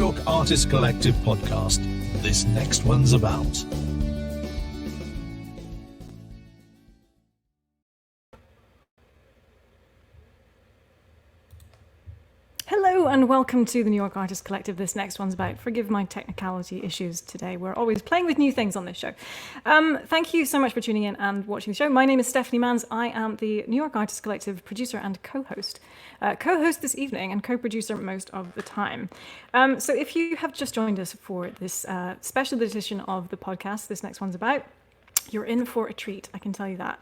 York Artist Collective podcast. This next one's about. Hello and welcome to the New York Artist Collective. This next one's about. Forgive my technicality issues today. We're always playing with new things on this show. Thank you so much for tuning in and watching the show. My name is Stephanie Manns. I am the New York Artist Collective producer and co-host. Co-host this evening and co-producer most of the time. So if you have just joined us for this special edition of the podcast, this next one's about, you're in for a treat, I can tell you that.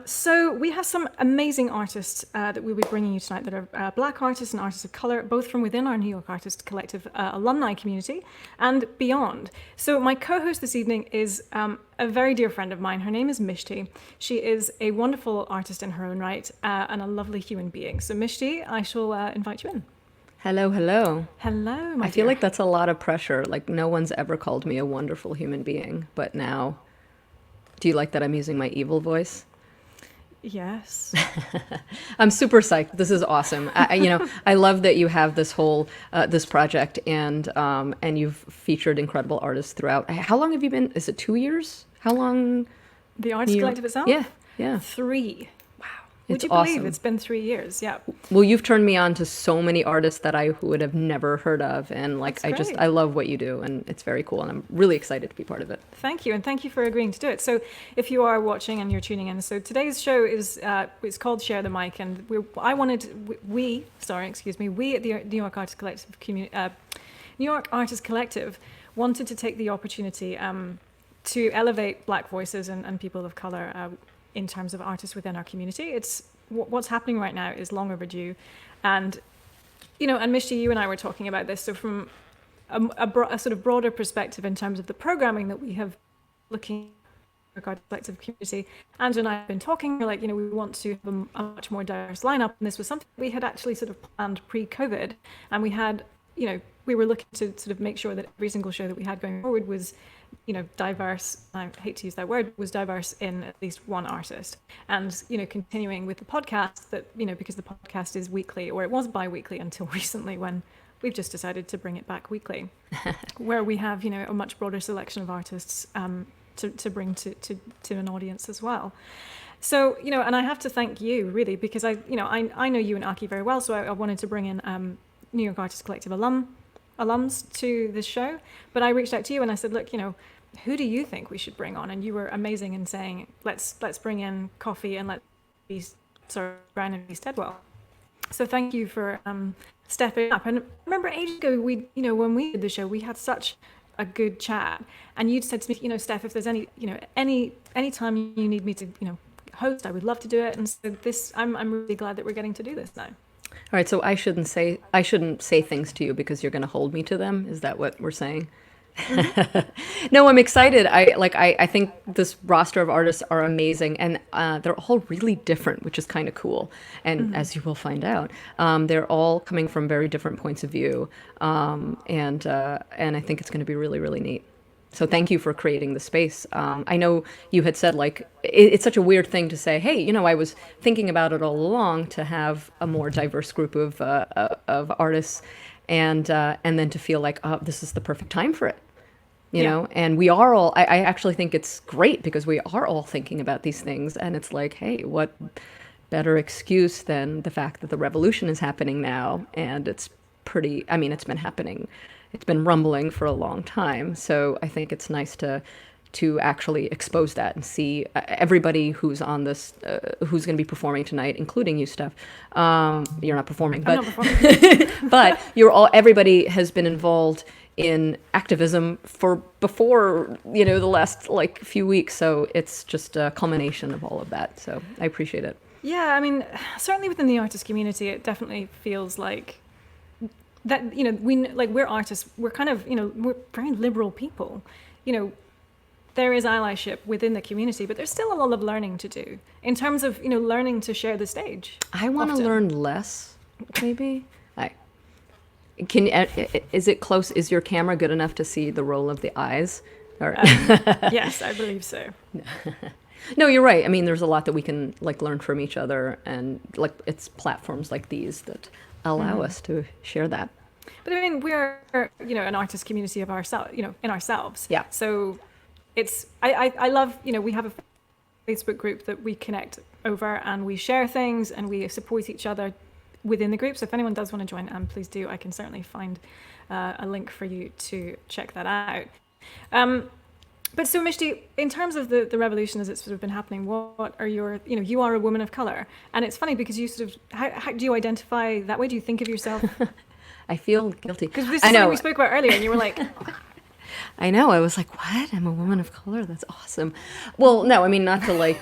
So we have some amazing artists that we'll be bringing you tonight that are Black artists and artists of color, both from within our New York Artist Collective alumni community and beyond. So my co-host this evening is a very dear friend of mine. Her name is Mishti. She is a wonderful artist in her own right and a lovely human being. So Mishti, I shall invite you in. Hello, hello. Hello, my I feel like that's a lot of pressure. Like no one's ever called me a wonderful human being, but now... Do you like that I'm using my evil voice? Yes. I'm super psyched. This is awesome. I love that you have this whole this project and you've featured incredible artists throughout. How long have you been? Is it 2 years? How long? The Artist Collective itself? Yeah. 3. It's Would you awesome. believe it's been 3 years? Yeah. Well, you've turned me on to so many artists that I would have never heard of, and I love what you do, and it's very cool, and I'm really excited to be part of it. Thank you, and thank you for agreeing to do it. So, if you are watching and you're tuning in, so today's show is it's called Share the Mic, and we at the New York Artist Collective New York Artist Collective wanted to take the opportunity to elevate Black voices and people of color. In terms of artists within our community, it's what's happening right now is long overdue, and and Mishti, you and I were talking about this. So from a sort of broader perspective in terms of the programming that we have looking at our collective community, Andrew and I have been talking. We're like, we want to have a much more diverse lineup, and this was something we had actually sort of planned pre-COVID, and we had, we were looking to sort of make sure that every single show that we had going forward was diverse. I hate to use that word, was diverse in at least one artist. And, continuing with the podcast that, because the podcast is weekly, or it was bi-weekly until recently when we've just decided to bring it back weekly, where we have, a much broader selection of artists to bring to an audience as well. So, and I have to thank you really, because I know you and Akie very well. So I wanted to bring in New York Artist Collective alums to this show, but I reached out to you and I said, look, who do you think we should bring on? And you were amazing in saying, let's bring in Kofy and Brown and Steadwell. So thank you for stepping up. And remember ages ago, when we did the show, we had such a good chat, and you'd said to me, Steph, if there's any time you need me to, host, I would love to do it. And so I'm really glad that we're getting to do this now. All right, so I shouldn't say things to you because you're going to hold me to them. Is that what we're saying? Mm-hmm. No, I'm excited. I think this roster of artists are amazing, and they're all really different, which is kind of cool. And as you will find out, they're all coming from very different points of view, and I think it's going to be really, really neat. So thank you for creating the space. I know you had said it's such a weird thing to say, hey, I was thinking about it all along to have a more diverse group of artists, and then to feel like, oh, this is the perfect time for it. You know, and we are all, I actually think it's great because we are all thinking about these things, and it's like, hey, what better excuse than the fact that the revolution is happening now, and it's been happening. It's been rumbling for a long time. So I think it's nice to actually expose that and see everybody who's on this, who's going to be performing tonight, including you, Steph. You're not performing, but, I'm not performing. But everybody has been involved in activism before the last few weeks. So it's just a culmination of all of that. So I appreciate it. Yeah, certainly within the artist community, it definitely feels like that, we're artists, we're kind of, we're very liberal people. There is allyship within the community, but there's still a lot of learning to do in terms of, learning to share the stage. I want to learn less, maybe. Is it close? Is your camera good enough to see the roll of the eyes? Or yes, I believe so. No, you're right. There's a lot that we can learn from each other, and it's platforms like these that allow us to share that. But I mean, we're, an artist community of ourselves, in ourselves. Yeah. So I love, we have a Facebook group that we connect over, and we share things and we support each other within the group. So if anyone does want to join, please do. I can certainly find a link for you to check that out. But so Mishti, in terms of the revolution as it's sort of been happening, what are your, you are a woman of color, and it's funny because you sort of, how do you identify that way? Do you think of yourself? I feel guilty. Because this is something we spoke about earlier, and you were like, I know. I was like, what? I'm a woman of color? That's awesome. Well, no, I mean, not to like,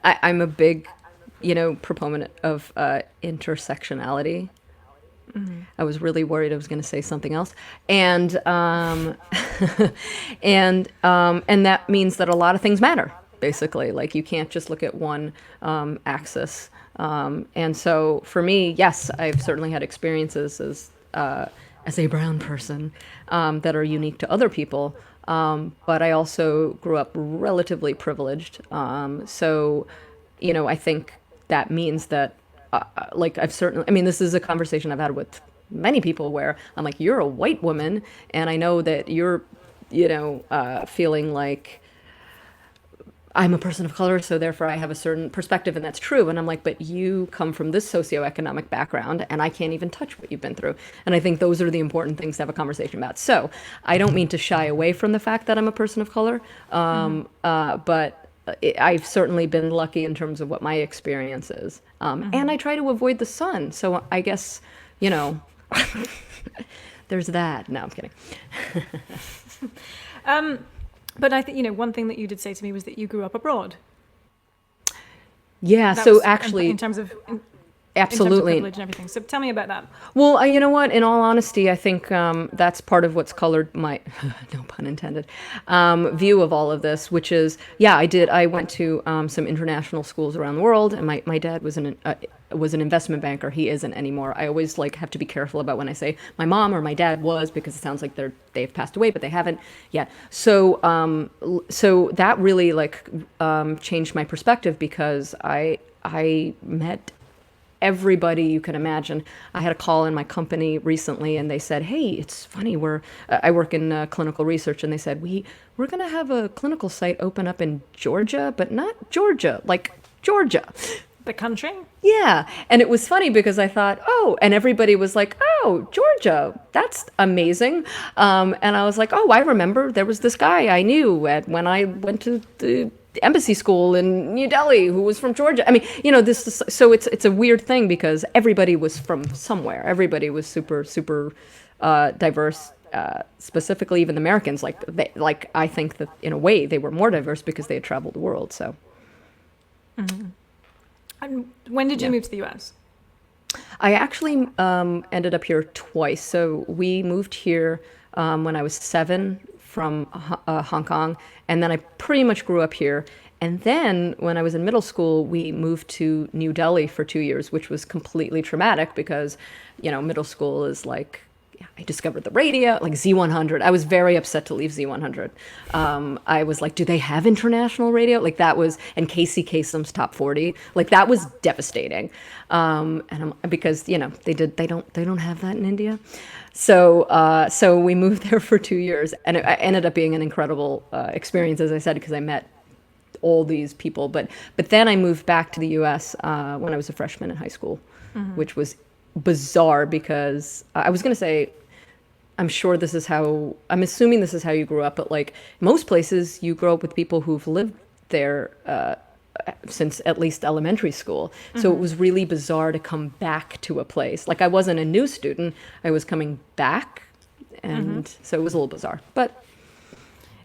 I'm a big, proponent of intersectionality. Mm-hmm. I was really worried I was going to say something else. And and that means that a lot of things matter, basically. Like, you can't just look at one axis. And so for me, yes, I've certainly had experiences as a brown person that are unique to other people. But I also grew up relatively privileged. So, I think that means that, this is a conversation I've had with many people where I'm like, you're a white woman, and I know that you're, feeling like I'm a person of color, so therefore I have a certain perspective, and that's true. And I'm like, but you come from this socioeconomic background, and I can't even touch what you've been through. And I think those are the important things to have a conversation about. So I don't mean to shy away from the fact that I'm a person of color, but I've certainly been lucky in terms of what my experience is. And I try to avoid the sun. So I guess, there's that. No, I'm kidding. But I think, one thing that you did say to me was that you grew up abroad. Yeah, That so was actually... in terms of... Absolutely. In terms of privilege and everything. So tell me about that. Well, you know what? In all honesty, I think that's part of what's colored my, no pun intended, view of all of this, which is, yeah, I went to some international schools around the world, and my dad was an investment banker. He isn't anymore. I always have to be careful about when I say my mom or my dad was, because it sounds like they've passed away, but they haven't yet. So that really changed my perspective, because I met everybody you can imagine. I had a call in my company recently, and they said, hey, it's funny, I work in clinical research, and they said, we're going to have a clinical site open up in Georgia, but not Georgia, like Georgia. The country? Yeah. And it was funny because I thought, oh, and everybody was like, oh, Georgia, that's amazing. And I was like, oh, I remember there was this guy I knew when I went to the embassy school in New Delhi who was from Georgia. I mean, so it's a weird thing, because everybody was from somewhere. Everybody was super, super diverse. Specifically, even the Americans, I think that in a way they were more diverse because they had traveled the world. So. Mm-hmm. And when did you move to the US? I actually ended up here twice. So we moved here when I was 7 from Hong Kong, and then I pretty much grew up here. And then when I was in middle school, we moved to New Delhi for 2 years, which was completely traumatic because, middle school is like, I discovered the radio, like Z100. I was very upset to leave Z100. I was like, do they have international radio? Like that was, and Casey Kasem's Top 40. Like that was devastating. Because, they don't have that in India. So we moved there for 2 years, and it ended up being an incredible experience, as I said, because I met all these people. But then I moved back to the US when I was a freshman in high school, which was bizarre because I was going to say, I'm assuming this is how you grew up, but like most places you grow up with people who've lived there since at least elementary school. So it was really bizarre to come back to a place. Like I wasn't a new student, I was coming back, and so it was a little bizarre. But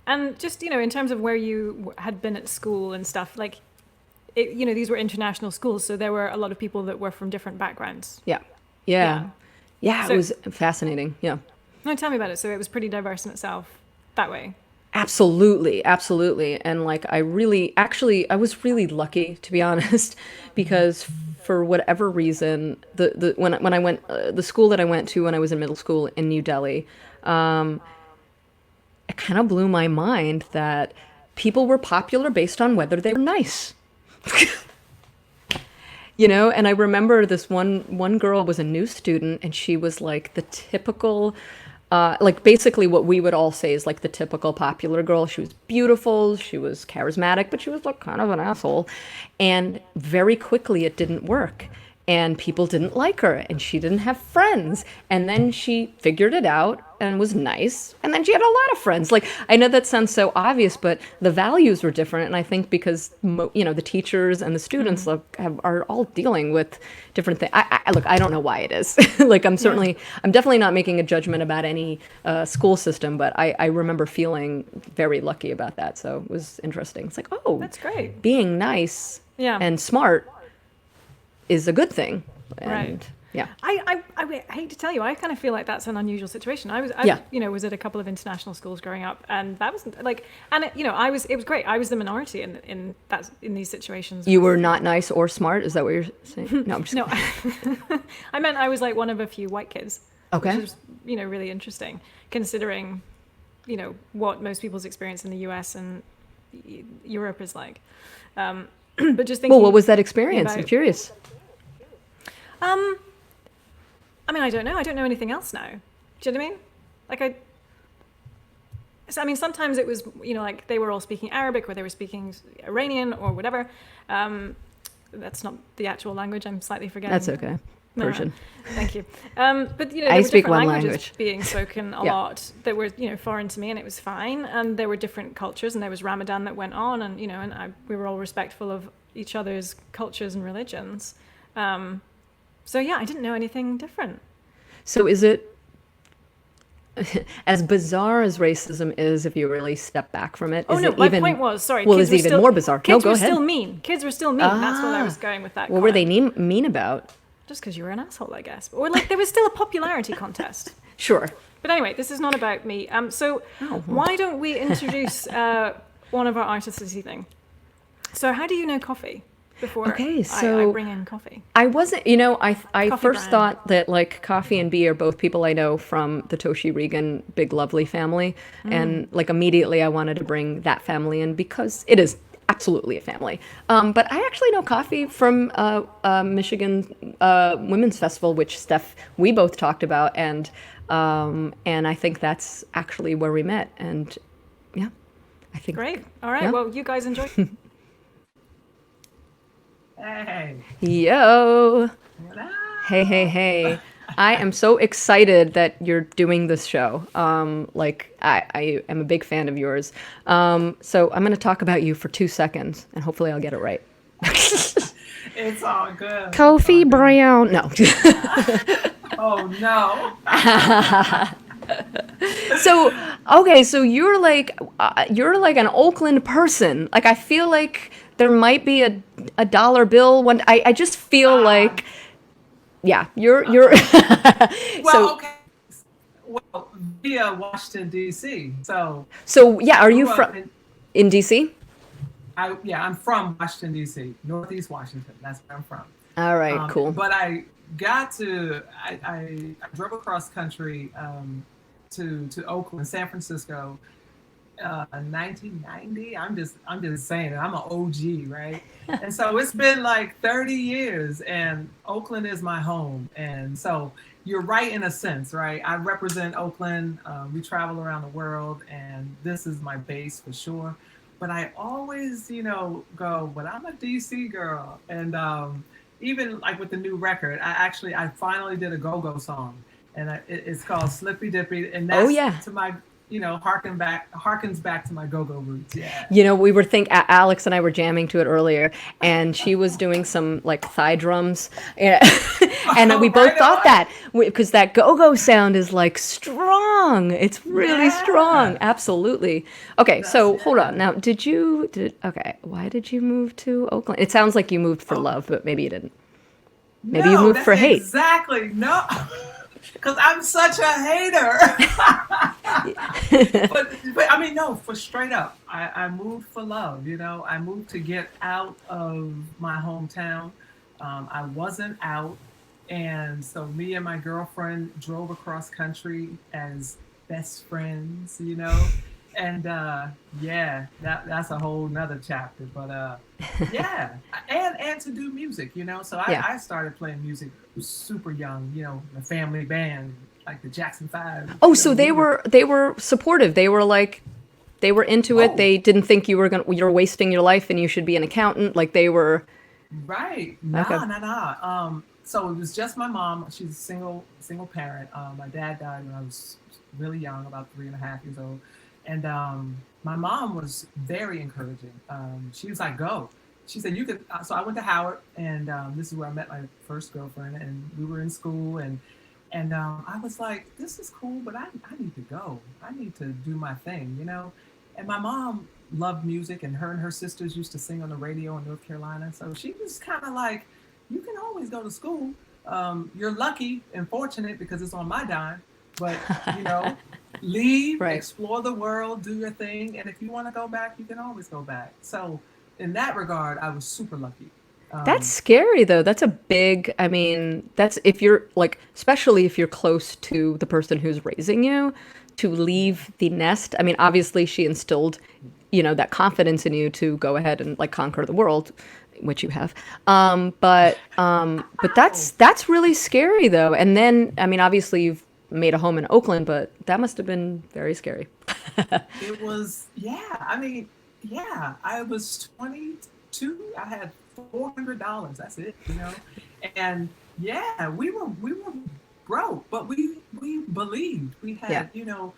and just, in terms of where you had been at school and stuff, like, these were international schools, so there were a lot of people that were from different backgrounds. Yeah, So, it was fascinating. Yeah. No, tell me about it. So it was pretty diverse in itself that way. Absolutely. And like, I was really lucky, to be honest, because for whatever reason, when I went, the school that I went to when I was in middle school in New Delhi, it kind of blew my mind that people were popular based on whether they were nice. And I remember this one girl was a new student, and she was like the typical, like basically what we would all say is like the typical popular girl. She was beautiful, she was charismatic, but she was like kind of an asshole. And very quickly it didn't work. And people didn't like her, and she didn't have friends. And then she figured it out and was nice. And then she had a lot of friends. Like, I know that sounds so obvious, but the values were different. And I think because, the teachers and the students are all dealing with different things. Look, I don't know why it is. Like, I'm definitely not making a judgment about any school system, but I remember feeling very lucky about that. So it was interesting. It's like, oh, that's great. Being nice and smart is a good thing. And, right. Yeah. I hate to tell you, I kind of feel like that's an unusual situation. I was at a couple of international schools growing up, and that was like, and it was great. I was the minority in these situations. You were not nice or smart. Is that what you're saying? No, I'm just no. I meant I was like one of a few white kids. Okay. Which was, really interesting considering, what most people's experience in the US and Europe is like. But just thinking. Well, what was that experience? I'm curious. I don't know. I don't know anything else now. Do you know what I mean? Sometimes it was, like they were all speaking Arabic or they were speaking Iranian or whatever. That's not the actual language. I'm slightly forgetting. That's okay. Persian. Thank you. But, there I were speak different one languages language. being spoken a lot that were, foreign to me, and it was fine. And there were different cultures, and there was Ramadan that went on, and, we were all respectful of each other's cultures and religions. So I didn't know anything different. So is it as bizarre as racism is if you really step back from it? My point was, sorry. Well, it's even more bizarre. Kids go were ahead. still mean. Kids were still mean. That's what I was going with that. What were they mean about? Just because you were an asshole, I guess. Or like there was still a popularity contest. Sure. But anyway, this is not about me. Why don't we introduce one of our artists this evening? So how do you know Kofy? Before I bring in Kofy. I wasn't, I Kofy first brand. thought that like Kofy and B are both people I know from the Toshi Regan Big Lovely family. And like immediately I wanted to bring that family in because it is absolutely a family. But I actually know Kofy from Michigan Women's Festival, which Steph, we both talked about. And I think that's actually where we met. And I think. Great. All right. Well, you guys enjoy. Hey. Yo. Hey. I am so excited that you're doing this show. I am a big fan of yours. So I'm going to talk about you for 2 seconds, and hopefully I'll get it right. It's all good. Kofy Brown. No. Oh, no. So you're like an Oakland person. Like I feel like there might be a dollar bill one. I just feel like, you're. Well, okay. Well, via Washington D.C. So are you from in D.C.? I'm from Washington D.C., Northeast Washington. That's where I'm from. All right, cool. But I drove across country to Oakland, San Francisco, in 1990. I'm just saying, I'm an OG, right? And so it's been like 30 years, and Oakland is my home. And so you're right in a sense, right? I represent Oakland. We travel around the world, and this is my base for sure. But I always, go, but I'm a DC girl. And even like with the new record, I finally did a go-go song, and it's called Slippy Dippy, and that's to my, harkens back to my go-go roots. Yeah. We were Alex and I were jamming to it earlier, and she was doing some like thigh drums, and we both thought that because that go-go sound is like strong. It's really strong. Absolutely. Okay, so hold on. Now, why did you move to Oakland? It sounds like you moved for love, but maybe you didn't. Maybe you moved for hate. Exactly. No. Because I'm such a hater. but I mean, no, for straight up. I moved for love, I moved to get out of my hometown. I wasn't out. And so me and my girlfriend drove across country as best friends, and yeah, that's a whole nother chapter. But yeah, and to do music, you know. So I started playing music super young, you know, a family band like the Jackson 5. Oh, so they were supportive. They were like, they were into it. They didn't think you're wasting your life and you should be an accountant. Like they were. Right. Okay. Nah. So it was just my mom. She's a single parent. My dad died when I was really young, about 3.5 years old. And my mom was very encouraging. She was like, go. She said, you could. So I went to Howard, and this is where I met my first girlfriend. And we were in school, and I was like, this is cool, but I need to go. I need to do my thing, you know? And my mom loved music, and her sisters used to sing on the radio in North Carolina. So she was kind of like, you can always go to school. You're lucky and fortunate because it's on my dime, but you know, leave, explore the world, do your thing. And if you want to go back, you can always go back. So in that regard, I was super lucky. That's scary though. That's a big, I mean, that's if you're like, especially if you're close to the person who's raising you, to leave the nest. I mean, obviously she instilled, you know, that confidence in you to go ahead and like conquer the world, which you have. But that's really scary though. And then, I mean, obviously you've made a home in Oakland, but that must have been very scary. It was, I mean, I was 22. I had $400. That's it, you know? And yeah, we were broke, but we believed. We had, you know,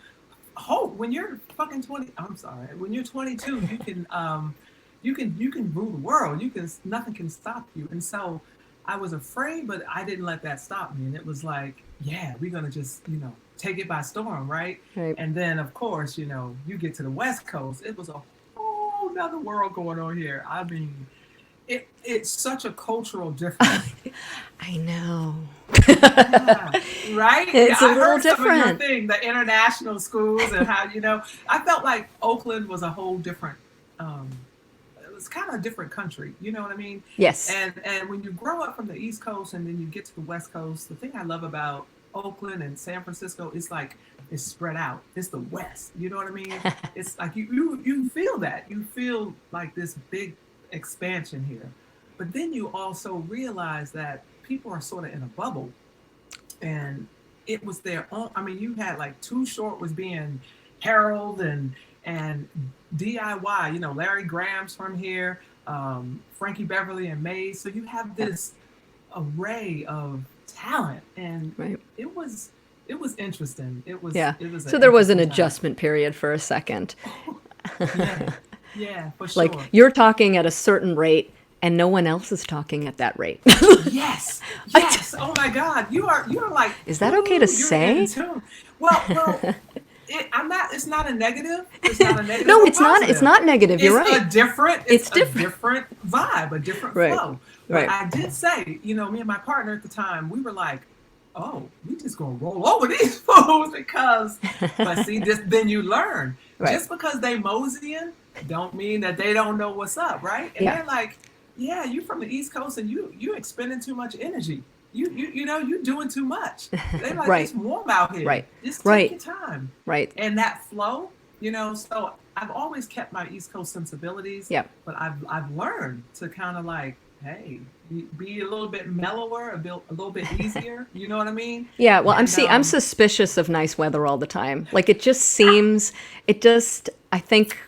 hope. When you're fucking 20, I'm sorry. When you're 22, you can rule the world. Nothing can stop you. And so I was afraid, but I didn't let that stop me. And it was like, yeah, we're gonna just, you know, take it by storm, right? And then of course, you know, you get to the West Coast, it was a whole nother world going on here. I mean, it's such a cultural difference. I know. Yeah, right? It's a I little heard different. Some of your thing, the international schools and how, you know, I felt like Oakland was a whole different, it was kind of a different country. You know what I mean? Yes. And when you grow up from the East Coast and then you get to the West Coast, the thing I love about Oakland and San Francisco is like it's spread out. It's the West. You know what I mean? It's like you feel that. You feel like this big expansion here. But then you also realize that people are sort of in a bubble, and it was their own. I mean, you had like Too Short was being heralded and DIY. You know, Larry Graham's from here, Frankie Beverly and Mays. So you have this array of talent, and it was interesting. It was So there was an adjustment period for a second. Yeah, for sure. Like you're talking at a certain rate and no one else is talking at that rate. Yes. Oh my God. You're like, is that okay to say? Well, it's not a negative. It's not a negative. No, it's not. It's not negative. You're right. It's a different vibe, a different flow. But I did say, you know, me and my partner at the time, we were like, oh, we just gonna roll over these fools because, but see, then you learn. Just because they moseying don't mean that they don't know what's up, right? And they're like, yeah, you from the East Coast and you expending too much energy. You know, you're doing too much. They're like, it's warm out here. Just take your time. And that flow, you know, so I've always kept my East Coast sensibilities. But I've learned to kind of like, hey, be a little bit mellower, a little bit easier. You know what I mean? Yeah. Well, I'm suspicious of nice weather all the time. Like it just seems, I think.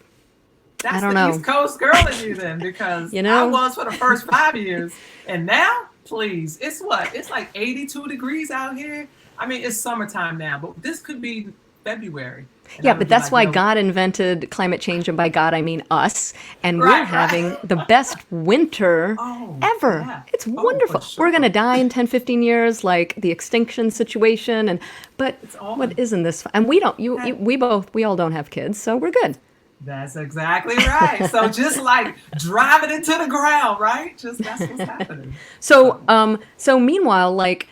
That's I don't know. East Coast girl in you then, because you know, I was for the first 5 years, and now, please, it's like 82 degrees out here. I mean, it's summertime now, but this could be February. Yeah, but that's why God invented climate change, and by God I mean us, and we're having the best winter ever. Yeah. It's wonderful. Sure. We're going to die in 10, 15 years, like the extinction situation, but what isn't this? And we all don't have kids, so we're good. That's exactly right. So just like drive it into the ground, right? Just that's what's happening. So meanwhile, like,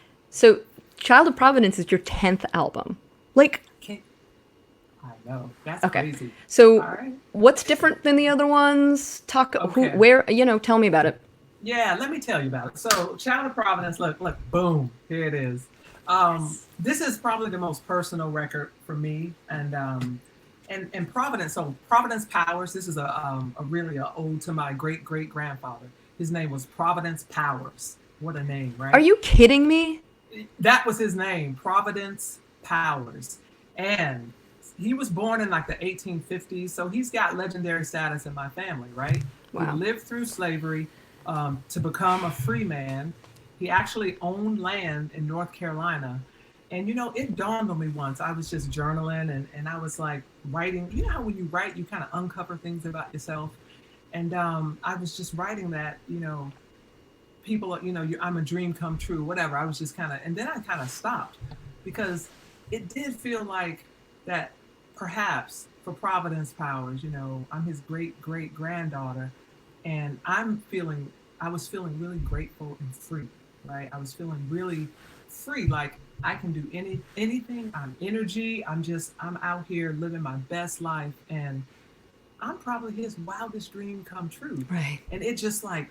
Child of Providence is your 10th album. Like, I know. That's crazy. So what's different than the other ones? Where, you know, tell me about it. Yeah, let me tell you about it. So Child of Providence, look, boom, here it is. This is probably the most personal record for me. and Providence. So Providence Powers. This is a really a ode to my great grandfather. His name was Providence Powers. What a name, right? Are you kidding me? That was his name, Providence Powers. And he was born in like the 1850s, so he's got legendary status in my family, right? Wow. He lived through slavery to become a free man. He actually owned land in North Carolina. And, you know, it dawned on me once. I was just journaling and I was like writing. You know how when you write, you kind of uncover things about yourself. And I was just writing that, you know, people, you know, I'm a dream come true, whatever. I was just kind of, and then I kind of stopped because it did feel like that perhaps for Providence Powers, you know, I'm his great granddaughter, and I was feeling really grateful and free, right? I was feeling really free, like I can do anything. I'm energy. I'm out here living my best life, and I'm probably his wildest dream come true. Right. And it just like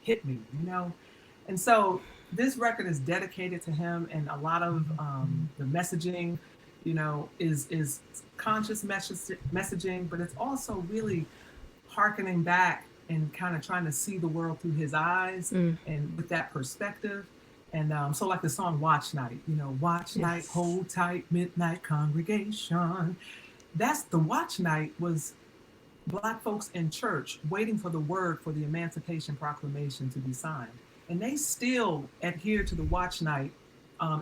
hit me, you know? And so this record is dedicated to him, and a lot of the messaging, you know, is conscious messaging, but it's also really hearkening back and kind of trying to see the world through his eyes and with that perspective. And so like the song Watch Night, you know, watch night, hold tight, midnight congregation. That's the watch night was Black folks in church waiting for the word for the Emancipation Proclamation to be signed. And they still adhere to the watch night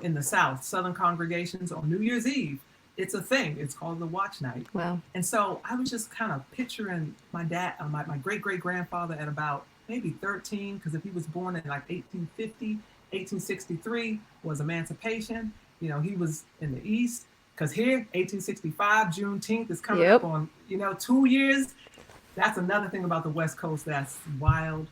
in the South. Southern congregations on New Year's Eve, it's a thing. It's called the watch night. Wow. And so I was just kind of picturing my dad, my great-great-grandfather at about maybe 13, because if he was born in like 1850, 1863 was emancipation. You know, he was in the East. Because here, 1865, Juneteenth is coming up on, you know, 2 years. That's another thing about the West Coast that's wild.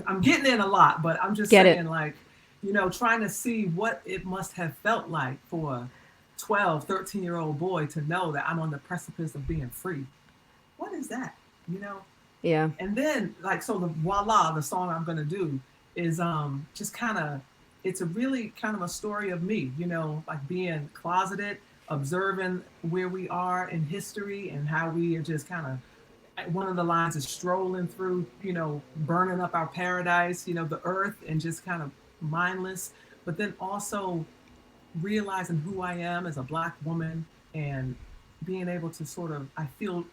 I'm getting in a lot, but I'm just saying, like, you know, trying to see what it must have felt like for a 12, 13-year-old boy to know that I'm on the precipice of being free. What is that, you know? Yeah. And then, like, so the voila, the song I'm going to do is just kind of, it's a really kind of a story of me, you know, like being closeted, observing where we are in history and how we are just kind of, one of the lines is strolling through, you know, burning up our paradise, you know, the earth, and just kind of mindless, but then also realizing who I am as a Black woman and being able to sort of, I feel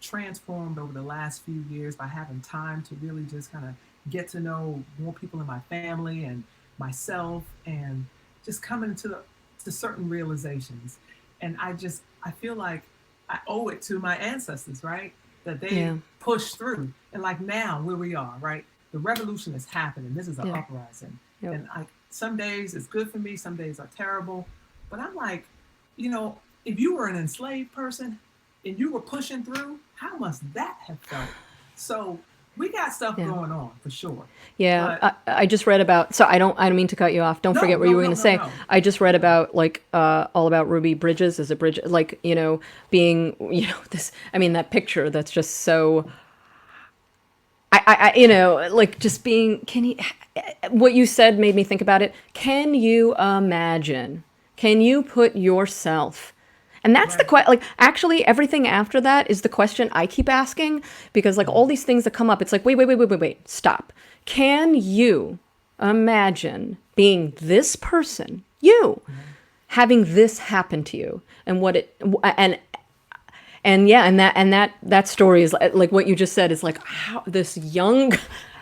transformed over the last few years by having time to really just kind of get to know more people in my family and myself, and just coming to certain realizations. And I feel like I owe it to my ancestors, right? That they pushed through. And like now, where we are, right? The revolution is happening. This is an uprising. Yep. And some days it's good for me, some days are terrible. But I'm like, you know, if you were an enslaved person and you were pushing through, how must that have felt? So we got stuff going on for sure. Yeah, but I just read about. So I don't mean to cut you off. Don't forget what you were going to say. No. I just read about like all about Ruby Bridges as a bridge, like, you know, being, you know, this. I mean, that picture that's just so. I you know, like just being. Can you? What you said made me think about it. Can you imagine? Can you put yourself? And that's the question. Like, actually, everything after that is the question I keep asking, because like all these things that come up, it's like, wait, stop. Can you imagine being this person, you, having this happen to you, and what it and that story is like what you just said is like how this young.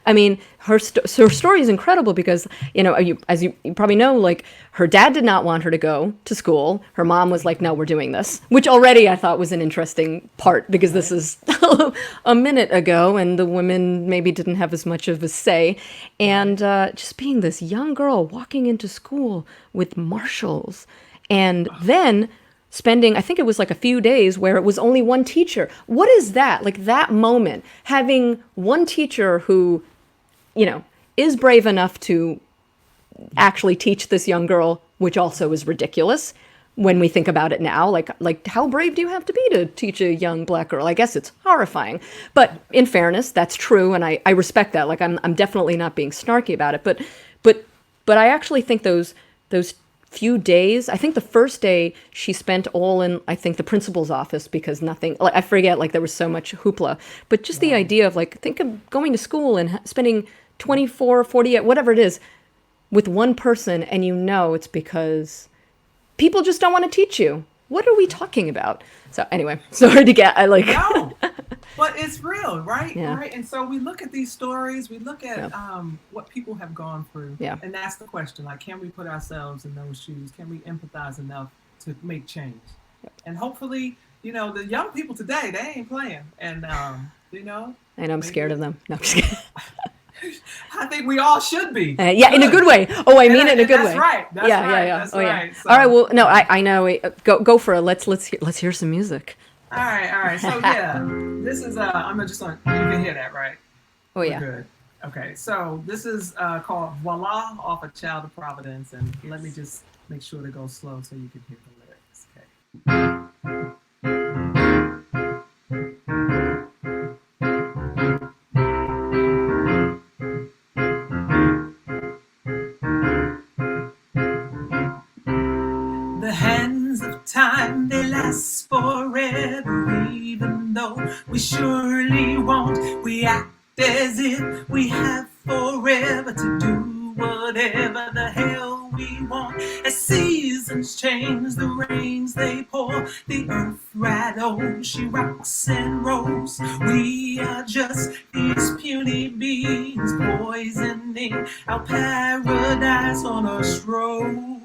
I mean, her story is incredible because, you know, as you probably know, like her dad did not want her to go to school. Her mom was like, no, we're doing this, which already I thought was an interesting part because this is a minute ago and the women maybe didn't have as much of a say. And just being this young girl walking into school with marshals and then spending, I think it was like a few days where it was only one teacher. What is that? Like that moment, having one teacher who, you know, is brave enough to actually teach this young girl, which also is ridiculous when we think about it now. Like how brave do you have to be to teach a young Black girl? I guess it's horrifying. But in fairness, that's true, and I respect that. Like I'm definitely not being snarky about it. But I actually think those few days. I think the first day she spent all in, I think, the principal's office because nothing, like, I forget, like there was so much hoopla. But just the idea of like, think of going to school and spending 24, 48, whatever it is, with one person, and you know it's because people just don't want to teach you. What are we talking about? So anyway, sorry to get, No, but it's real, right? Yeah. Right. And so we look at these stories, we look at what people have gone through. Yeah. And that's the question, like, can we put ourselves in those shoes? Can we empathize enough to make change? Yep. And hopefully, you know, the young people today, they ain't playing. And, you know. And I'm scared of them. No, I'm just kidding. I think we all should be. Yeah, in a good way. Oh, I mean it in a good way. That's right. That's yeah, right. yeah. That's oh, right. yeah. So, All right. Well, no, I know. Go for it. Let's hear some music. All right. So yeah, this is I'm just gonna. You can hear that, right? Oh yeah. Good. Okay. So this is called "Voila" off of "Child of Providence," and let me just make sure to go slow so you can hear the lyrics. Okay. The hands of time, they last forever, even though we surely won't. We act as if we have forever to do whatever the hell we want. As seasons change, the rains they pour, the earth rattles, she rocks and rolls. We are just these puny beings poisoning our paradise on a stroll.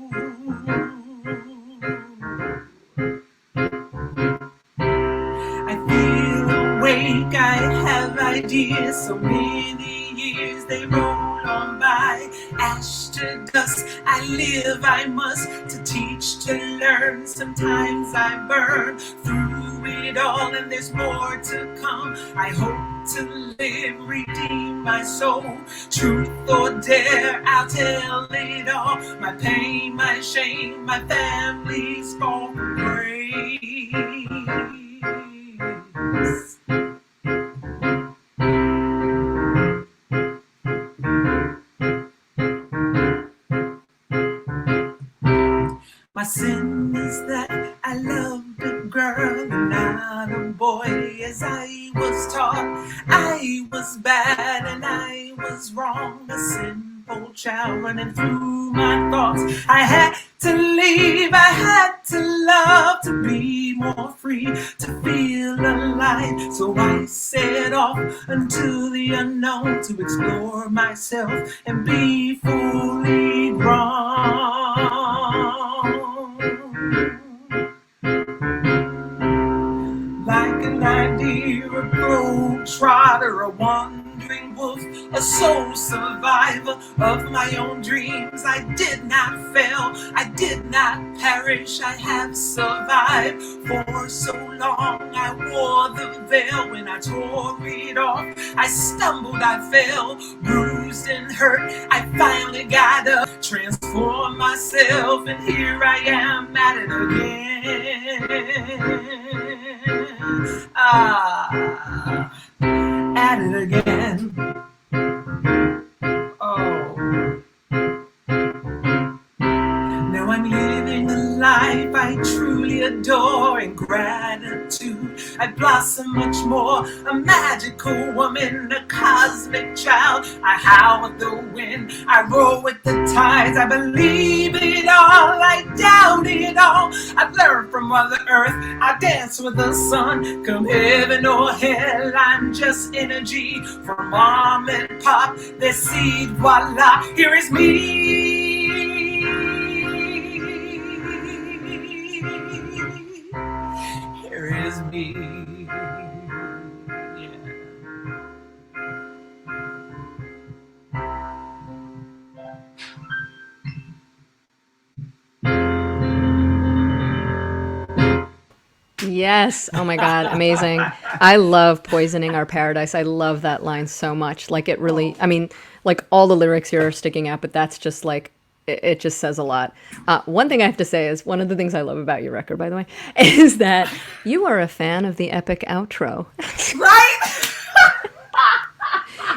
I feel awake, I have ideas, so many years they roll on by. Ash to dust, I live, I must, to teach, to learn. Sometimes I burn through it all, and there's more to come. I hope to live, redeem my soul. Truth or dare, I'll tell it all. My pain, my shame, my family's fall from grace. My sin is that I loved a girl and not a boy. As I was taught, I was bad and I was wrong. A sinful child running through my thoughts. I had to leave, I had to love, to be more free, to feel alive. So I set off into the unknown to explore myself and be fully grown. Like an idea, a globetrotter, a wandering wolf, a soul survivor of my own dreams. I did not fail, I did not perish, I have survived for so long. I wore the veil when I tore it off. I stumbled, I fell, bruised and hurt. I finally got up, transformed myself, and here I am at it again. At it again. Oh. Now I'm living a life I truly adore. In gratitude, I blossom much more. A magical woman, a cosmic child. I howl with the wind, I roll with the tides. I believe it all, I doubt it all. I've learned from Mother Earth, I dance with the sun. Come heaven or hell, I'm just energy. From mom and pop, their seed, voila, here is me. Here is me. Yeah. Yes. Oh my God. Amazing. I love poisoning our paradise. I love that line so much. Like it really, I mean, like all the lyrics here are sticking out, but that's just like, it just says a lot. One thing I have to say is one of the things I love about your record, by the way, is that you are a fan of the epic outro. Right?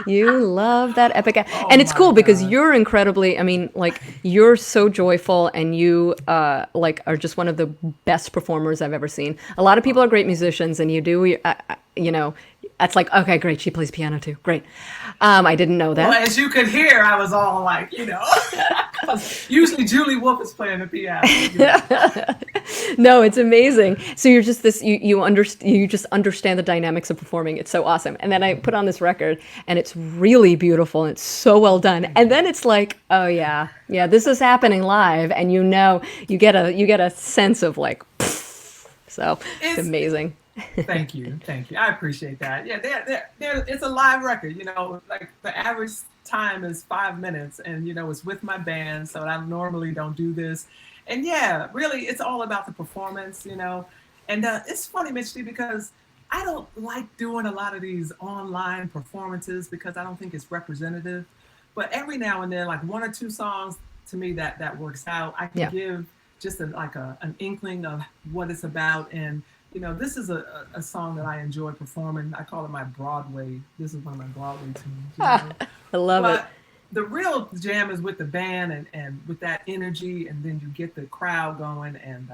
You love that epic. Oh And it's my cool because God. you're incredibly, I mean, like, you're so joyful and you, like, are just one of the best performers I've ever seen. A lot of people are great musicians and you do, you know, it's like, okay, great. She plays piano too. Great. I didn't know Well, that. as you could hear, I was all like, 'cause usually Julie Wolf is playing the piano. No, it's amazing. So you're just this, you just understand the dynamics of performing. It's so awesome. And then I put on this record and it's really beautiful and it's so well done. And then it's like, oh yeah, this is happening live. And you get a sense of like, so it's amazing. Thank you. I appreciate that. Yeah, it's a live record. Like the average time is 5 minutes, and it's with my band, so I normally don't do this. And yeah, really, it's all about the performance. And it's funny, Mishti, because I don't like doing a lot of these online performances because I don't think it's representative. But every now and then, like 1 or 2 songs, to me that works out. I can give just an inkling of what it's about. And this is a song that I enjoy performing. I call it my Broadway. This is one of my Broadway tunes. I love it. The real jam is with the band and with that energy, and then you get the crowd going, and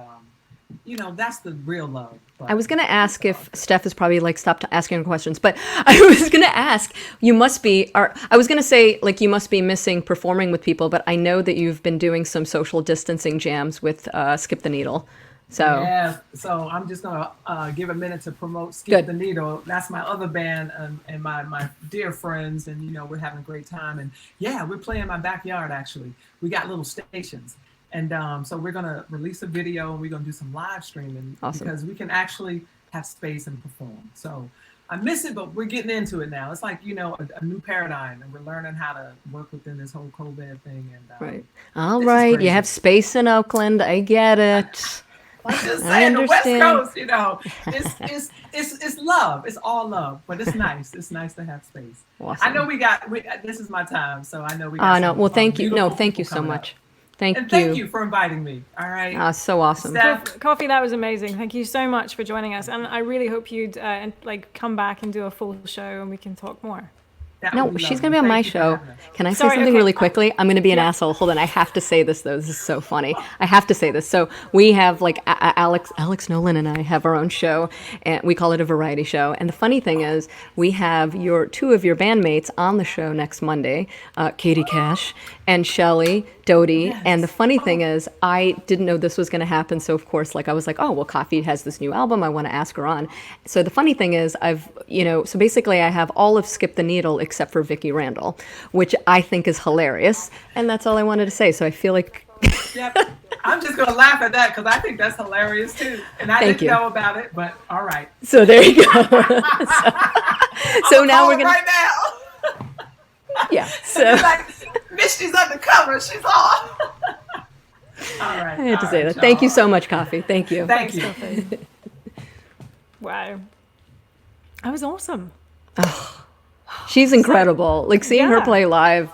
that's the real love. But I was going to ask if Steph is probably like stopped asking her questions, but I was going to ask, I was going to say like you must be missing performing with people, but I know that you've been doing some social distancing jams with Skip the Needle. So yeah, so I'm just gonna give a minute to promote Skip the Needle. That's my other band and my dear friends, and we're having a great time. And yeah, we're playing in my backyard. Actually, we got little stations, and so we're gonna release a video and we're gonna do some live streaming because we can actually have space and perform. So I miss it, but we're getting into it now. It's like a new paradigm, and we're learning how to work within this whole COVID thing. And right, all right, you have space in Oakland. I get it. I'm just saying, the West Coast, it's love. It's all love, but it's nice. It's nice to have space. Awesome. I know this is my time, so I know we Oh, got no. Well, thank you. No, thank you so much. Thank you for inviting me. All right. So awesome. Steph. Kofy, that was amazing. Thank you so much for joining us. And I really hope you'd come back and do a full show and we can talk more. No, she's going to be on my show. Can I say something really quickly? I'm going to be an asshole. Hold on. I have to say this, though. This is so funny. I have to say this. So we have like Alex Nolan and I have our own show, and we call it a variety show. And the funny thing is we have 2 of your bandmates on the show next Monday, Katie Cash and Shelly Doty. Yes. And the funny thing is I didn't know this was going to happen. So, of course, I was like, oh, well, Kofy has this new album. I want to ask her on. So the funny thing is so basically I have all of Skip the Needle except for Vicky Randall, which I think is hilarious. And that's all I wanted to say. So I feel like... Yep. I'm just going to laugh at that because I think that's hilarious, too. And I didn't know about it, but all right. So there you go. so now we're going to... right now. Yeah. So like, Mishti's undercover. She's off. All right. I had to say that. Thank you so much, Kofy. Thank you. Thank you. Wow. That was awesome. Oh, she's incredible. Like seeing her play live.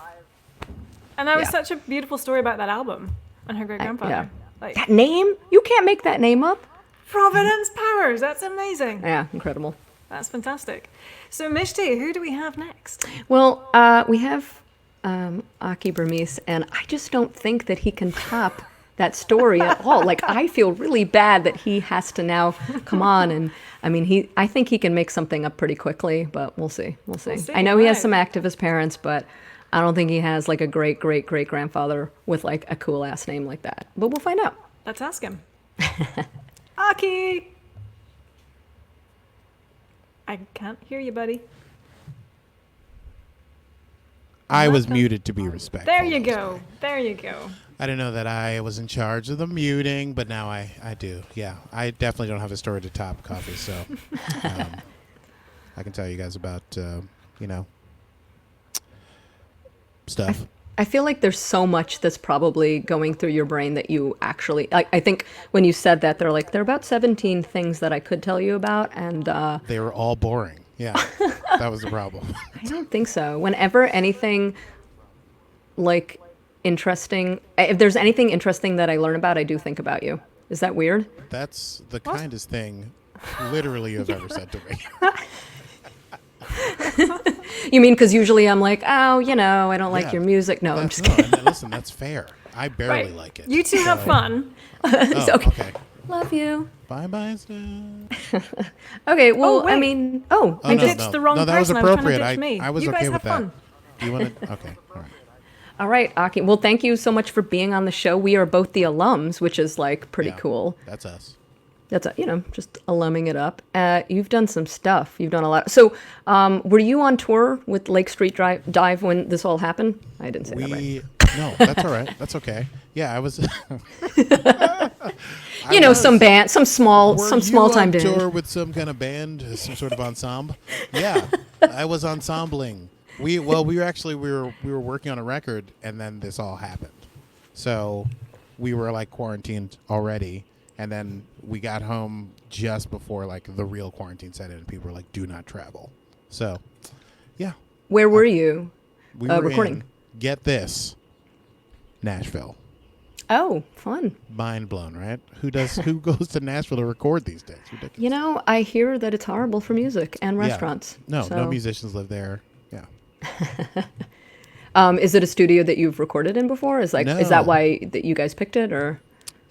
And that was such a beautiful story about that album and her great grandfather. Yeah. Like, that name? You can't make that name up. Providence Powers. That's amazing. Yeah, incredible. That's fantastic. So, Mishti, who do we have next? Well, we have Akie Bermiss, and I just don't think that he can top that story at all. Like, I feel really bad that he has to now come on, and I mean, I think he can make something up pretty quickly, but we'll see. We'll see. I know he has some activist parents, but I don't think he has like a great grandfather with like a cool ass name like that. But we'll find out. Let's ask him. Akie! I can't hear you, buddy. I was muted to be respectful. There you go. There you go. I didn't know that I was in charge of the muting, but now I do. Yeah, I definitely don't have a story to top Kofy, so I can tell you guys about, stuff. I feel like there's so much that's probably going through your brain that you actually... I think when you said that, there are about 17 things that I could tell you about, and... they were all boring. Yeah, that was the problem. I don't think so. Whenever anything, like, interesting... If there's anything interesting that I learn about, I do think about you. Is that weird? That's the kindest thing literally you've ever said to me. You mean because usually I'm like, oh, I don't like Yeah. your music. No, I'm That's just kidding. and listen, that's fair. I barely Right. like it. You two have fun. Oh, okay. Love you. Bye, Steph. Okay, well, I wait. mean, Oh, I'm no, just ditched the wrong no, that was person. I was trying to appropriate. ditch me. I was You okay guys with have that. fun. Do you want to? Okay, all right. all right, Aki. Well, thank you so much for being on the show. We are both the alums, which is like pretty Yeah, cool. That's us. That's just alumming it up. You've done some stuff. You've done a lot. So, were you on tour with Lake Street Dive when this all happened? I didn't say that right. No, that's all right. That's okay. Yeah, I was. Some band, some small time Were you on band. tour with some kind of band, some sort of ensemble? Yeah, I was ensembling. We were working on a record, and then this all happened. So we were like quarantined already, and then we got home just before like the real quarantine set in, and people were like, "Do not travel." So, yeah, Where were you? we were recording. in, get this, Nashville. Oh, fun. Mind blown, right? Who goes to Nashville to record these days? Ridiculous. I hear that it's horrible for music and Yeah. restaurants. No so. musicians live there. Yeah. Is it a studio that you've recorded in before? Is that No. why that you guys picked it, or?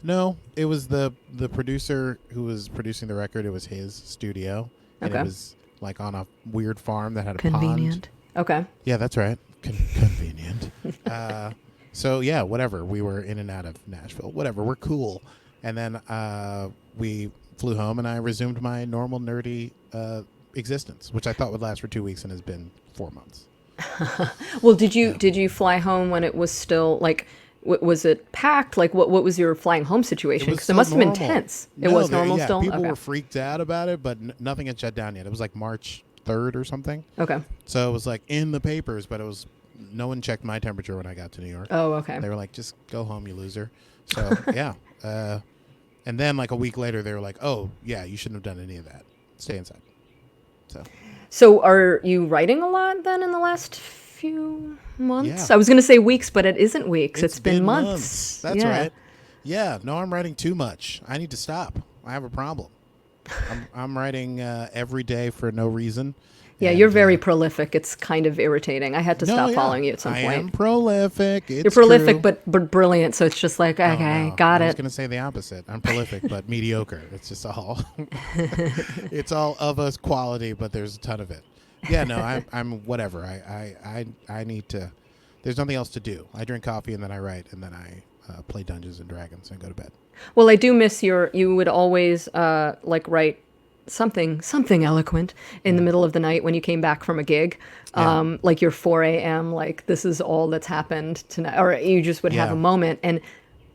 No, it was the producer who was producing the record. It was his studio, and Okay. it was like on a weird farm that had a Convenient. pond. Okay. Yeah, that's right. Convenient. So yeah, whatever. We were in and out of Nashville. Whatever. We're cool. And then we flew home, and I resumed my normal nerdy existence, which I thought would last for 2 weeks, and has been 4 months. Well, did you fly home when it was still like? Was it packed? Like, what was your flying home situation? Because it still must have been normal. tense. It No, was normal yeah, still. People Okay. were freaked out about it, but nothing had shut down yet. It was like March 3rd or something. Okay. So it was like in the papers, but it was no one checked my temperature when I got to New York. Oh, okay. They were like, just go home, you loser. So yeah. And then like a week later, they were like, oh yeah, you shouldn't have done any of that. Stay inside. So, are you writing a lot then in the last few months? Yeah. I was going to say weeks, but it isn't weeks. It's been months. That's Yeah. right. Yeah. No, I'm writing too much. I need to stop. I have a problem. I'm writing every day for no reason. Yeah, And, you're very prolific. It's kind of irritating. I had to no, stop yeah. following you at some I point. am prolific. It's You're prolific, true. but brilliant. So it's just like, Oh, okay, no. got I was it. going to say the opposite. I'm prolific, but mediocre. It's just all, it's all of us quality, but there's a ton of it. Yeah, no, I'm whatever. I need to, there's nothing else to do. I drink coffee and then I write and then I play Dungeons and Dragons and go to bed. Well, I do miss you would always like write something eloquent in the middle of the night when you came back from a gig. Yeah. Like your 4 a.m., like this is all that's happened tonight. Or you just would have Yeah. a moment. And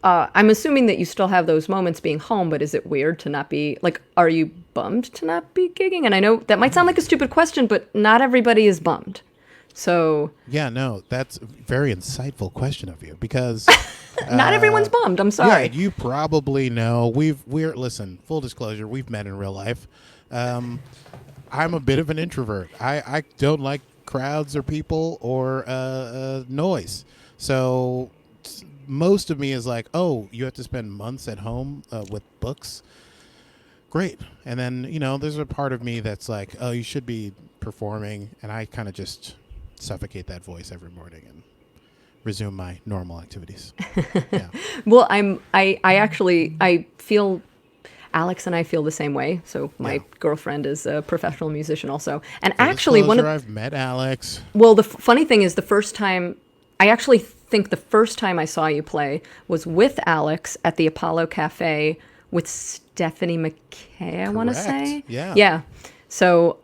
I'm assuming that you still have those moments being home, but is it weird to not be, like, are you bummed to not be gigging? And I know that might sound like a stupid question, but not everybody is bummed. So Yeah, no, that's a very insightful question of you because not everyone's bummed. I'm sorry. yeah, you probably know listen, full disclosure, we've met in real life. I'm a bit of an introvert. I don't like crowds or people or noise. So most of me is like, oh, you have to spend months at home with books. Great. And then, there's a part of me that's like, oh, you should be performing. And I kind of just suffocate that voice every morning and resume my normal activities. Yeah. Well, I feel Alex and I feel the same way. So my Yeah. girlfriend is a professional musician also. And Full actually disclosure, I've met Alex. well, the funny thing is I actually think the first time I saw you play was with Alex at the Apollo Cafe with Stephanie McKay, I want to Correct. say. Yeah. Yeah. So,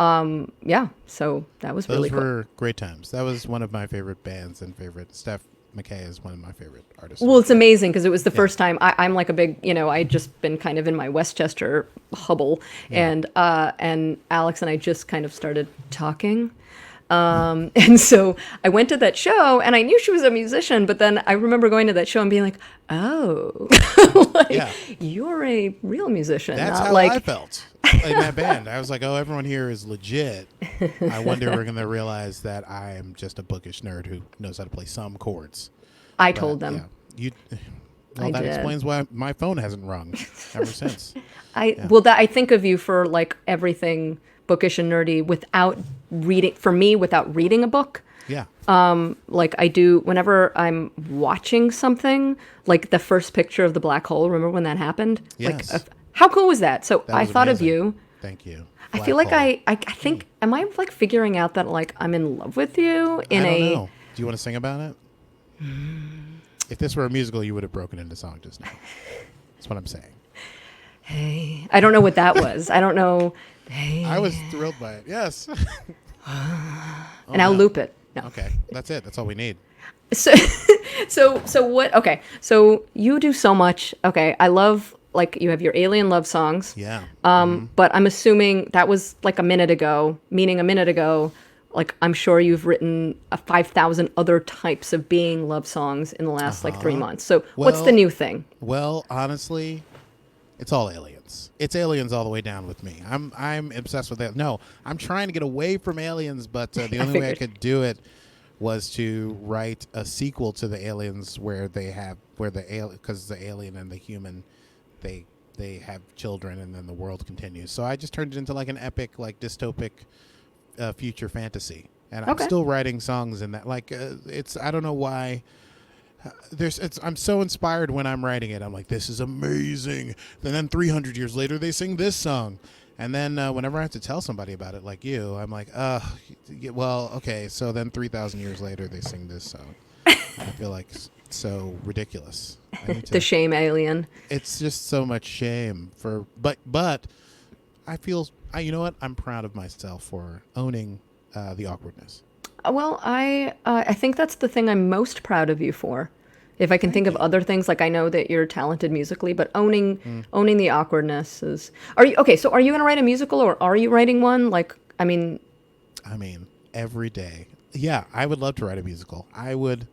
so that was Those really cool. were great times. That was one of my favorite bands and favorite. Steph McKay is one of my favorite artists. Well, it's amazing because it was the first time I'm like a big, I just been kind of in my Westchester hubble, and Alex and I just kind of started talking. And so I went to that show and I knew she was a musician, but then I remember going to that show and being like, oh, like, Yeah. you're a real musician. That's not how like, I felt in that band. I was like, oh, everyone here is legit. I wonder if we're going to realize that I am just a bookish nerd who knows how to play some chords. I But, told them. Yeah, I that did. explains why my phone hasn't rung ever since. Well, that I think of you for like everything bookish and nerdy without reading, for me, without reading a book. Yeah. Like I do whenever I'm watching something, like the first picture of the black hole. Remember when that happened? Yes. Like, how cool was that? So That I was thought amazing. of you. Thank you. I Black feel like hole. I think, am I like figuring out that like I'm in love with you in I don't a, know. Do you want to sing about it? If this were a musical, you would have broken into song just now. That's what I'm saying. hey, I don't know what that was. I don't know. Hey, I was thrilled by it. Yes. and I'll loop it. No. Okay. That's it. That's all we need. So, so what? Okay. So you do so much. Okay. I love, like, you have your alien love songs. Yeah. But I'm assuming that was like a minute ago, meaning a minute ago, like I'm sure you've written 5,000 other types of being love songs in the last like 3 months. So what's the Well- new thing? Well, honestly, it's all aliens. It's aliens all the way down with me. I'm obsessed with it. No, I'm trying to get away from aliens, but the only way I figured. could do it was to write a sequel to the aliens where because the alien and the human, they have children and then the world continues. So I just turned it into like an epic, like dystopic future fantasy, and I'm Okay. still writing songs in that. Like it's I don't know why. I'm so inspired when I'm writing it. I'm like, this is amazing. And then 300 years later, they sing this song. And then whenever I have to tell somebody about it, like you, I'm like, well, okay. So then 3,000 years later, they sing this song. I feel like it's so ridiculous. I need to- The shame alien. it's just so much shame but I feel, you know what? I'm proud of myself for owning the awkwardness. Well, I think that's the thing I'm most proud of you for. If I can think of other things, like I know that you're talented musically, but owning the awkwardness is. Are you okay? So are you going to write a musical, or are you writing one? Like, I mean, Every day. Yeah, I would love to write a musical. I would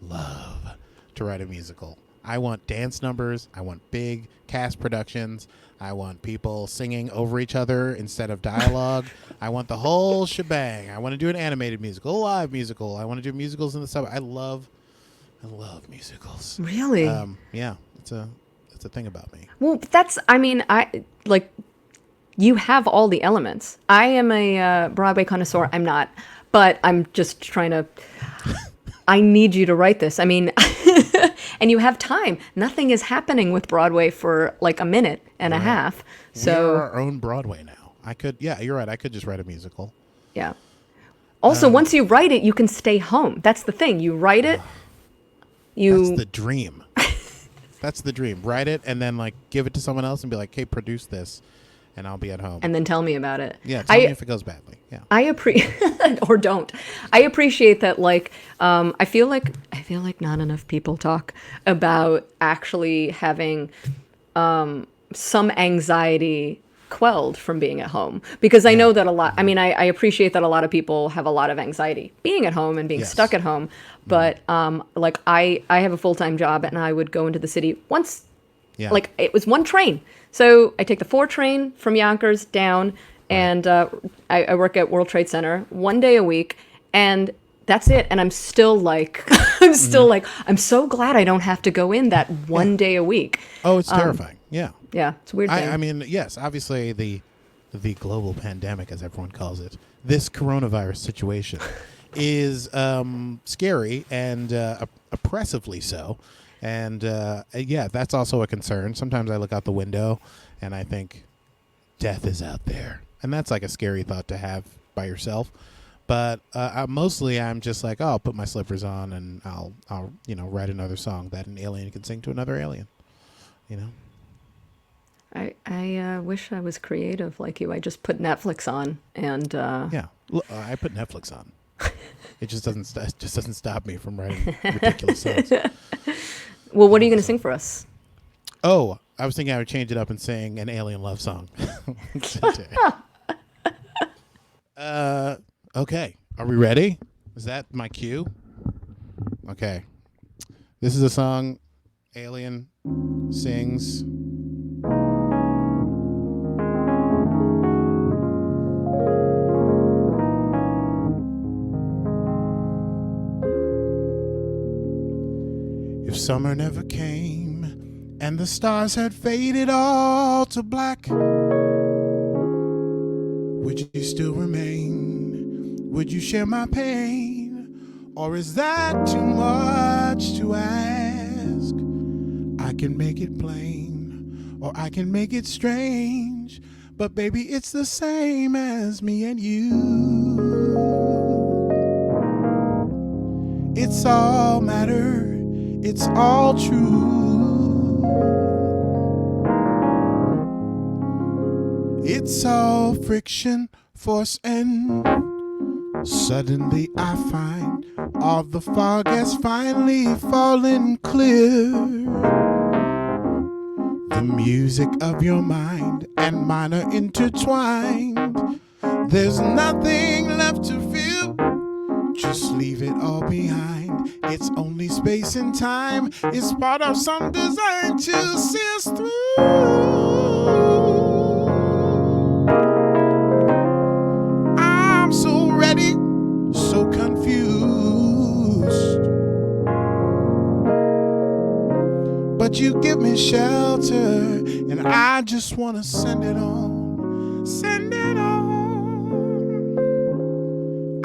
love to write a musical. I want dance numbers. I want big cast productions. I want people singing over each other instead of dialogue. I want the whole shebang. I want to do an animated musical, a live musical. I want to do musicals in the summer. I love musicals. really? Yeah, it's a thing about me. Well, I like, you have all the elements. I am a Broadway connoisseur. I'm not, but I'm just trying to. I need you to write this. I mean, and you have time. Nothing is happening with Broadway for like a minute and a half. So We're our own Broadway now. Yeah, you're right. I could just write a musical. yeah. Also, once you write it, you can stay home. That's the thing. You write it. That's the dream. That's the dream. Write it and then like give it to someone else and be like, "Hey, produce this," and I'll be at home. And then tell me about it. Yeah, tell me if it goes badly. Yeah. I appreciate or don't. I appreciate that. Like, I feel like not enough people talk about actually having some anxiety quelled from being at home, because I know that a lot. I mean, I appreciate that a lot of people have a lot of anxiety being at home and being Yes. stuck at home. But like I have a full-time job, and I would go into the city once. Yeah. Like, it was one train. So I take the 4 train from Yonkers down, and I work at World Trade Center 1 day a week, and that's it. And I'm still like, I'm so glad I don't have to go in that 1 day a week. Oh, it's terrifying. Yeah. Yeah, it's a weird thing. I mean, yes, obviously the global pandemic, as everyone calls it, this coronavirus situation is scary and oppressively so. And yeah, that's also a concern. Sometimes I look out the window and I think death is out there. And that's like a scary thought to have by yourself. But mostly I'm just like, oh, I'll put my slippers on and I'll write another song that an alien can sing to another alien. You know? I wish I was creative like you. I just put Netflix on and Yeah. I put Netflix on. It just doesn't stop me from writing ridiculous songs. well, what are you going to sing for us? Oh, I was thinking I would change it up and sing an alien love song. Okay. Are we ready? Is that my cue? Okay. This is a song Alien sings. If summer never came and the stars had faded all to black, would you still remain Would you share my pain? Or is that too much to ask? I can make it plain, or I can make it strange, but baby, it's the same as me and you. It's all matter, it's all true. It's all friction, force, and suddenly I find all the fog has finally fallen clear. The music of your mind and mine are intertwined. There's nothing left to feel, just leave it all behind. It's only space and time, it's part of some design to see us through. I'm so ready, so confused, but you give me shelter, and I just wanna send it on, send it on.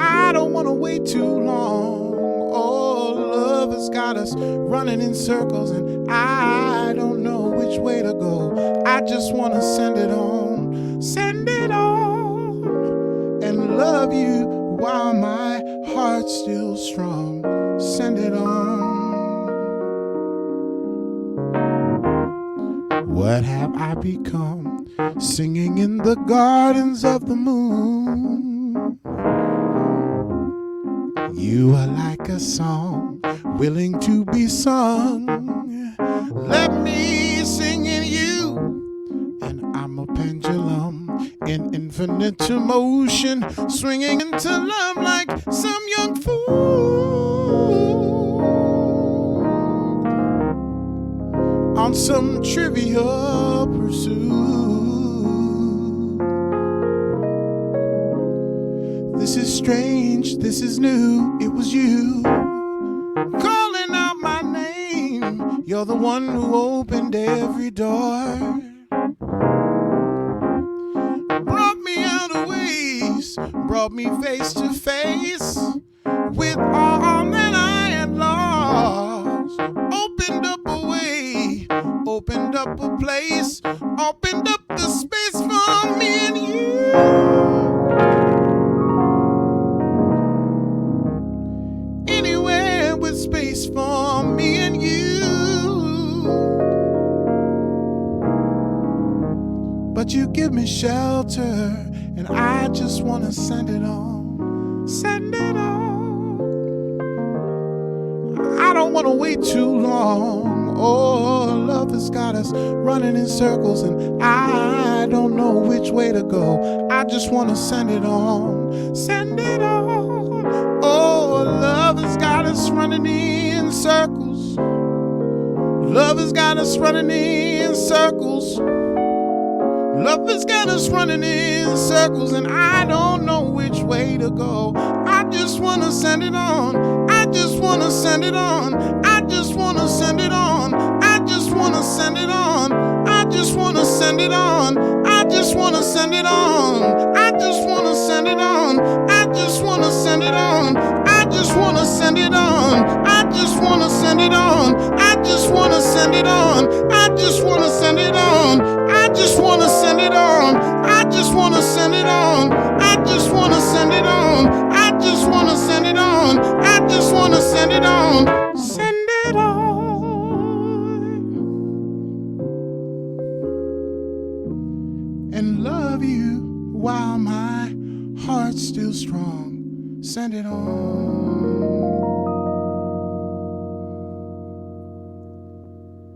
I don't wanna wait too long. Oh, love has got us running in circles, and I don't know which way to go. I just wanna send it on, and love you while my heart's still strong. Send it on. What have I become? Singing in the gardens of the moon. You are like a song, willing to be sung. Let me sing in you, and I'm a pendulum in infinite motion, swinging into love like some young fool on some trivial pursuit. This is strange, this is new, it was you calling out my name. You're the one who opened every door, brought me out of ways, brought me face to face with all that I had lost. Opened up a way, opened up a place, opened up the space for me and you. Anywhere with space for me and you. But you give me shelter, and I just want to send it on, send it on. I don't want to wait too long. Oh, love has got us running in circles, and I don't know which way to go. I just want to send it on, send it on. Oh, love has got us running in circles. Love has got us running in circles. Love has got us running in circles, and I don't know which way to go. I just want to send it on. I just want to send it on. I just want to send it on. I just want to send it on. I just want to send it on. I just want to send it on. I just want to send it on. I just want to send it on. I just want to send it on. I just want to send it on. I just want to send it on. I just want to send it on. I just want to send it on. I just want to send it on. I just want to send it on. I just want to send it on. I just want to send it on. Send it on. And love you while my heart's still strong. Send it on.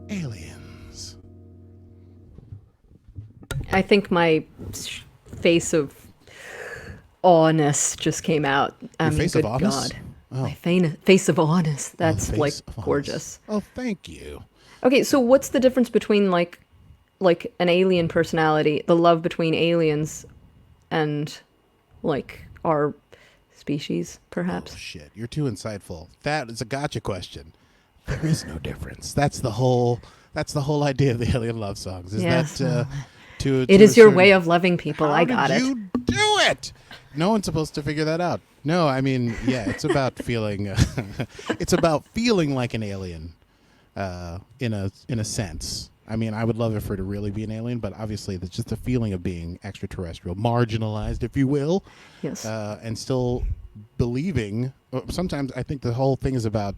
Aliens. I think my face of awness just came out. I mean, face good of awness? God. Oh. My face of awness. That's Face like of awness. gorgeous. Oh, thank you. Okay, so what's the difference between like an alien personality, the love between aliens and like our species, perhaps? Oh, shit. You're too insightful. That is a gotcha question. There is no difference. That's the whole idea of the alien love songs. Is Yes. that It is your way of loving people. I got it. How did you do it? No one's supposed to figure that out. No, I mean, yeah, it's about feeling. It's about feeling like an alien, in a sense. I mean, I would love it for it to really be an alien, but obviously, it's just a feeling of being extraterrestrial, marginalized, if you will. Yes. And still believing. Sometimes I think the whole thing is about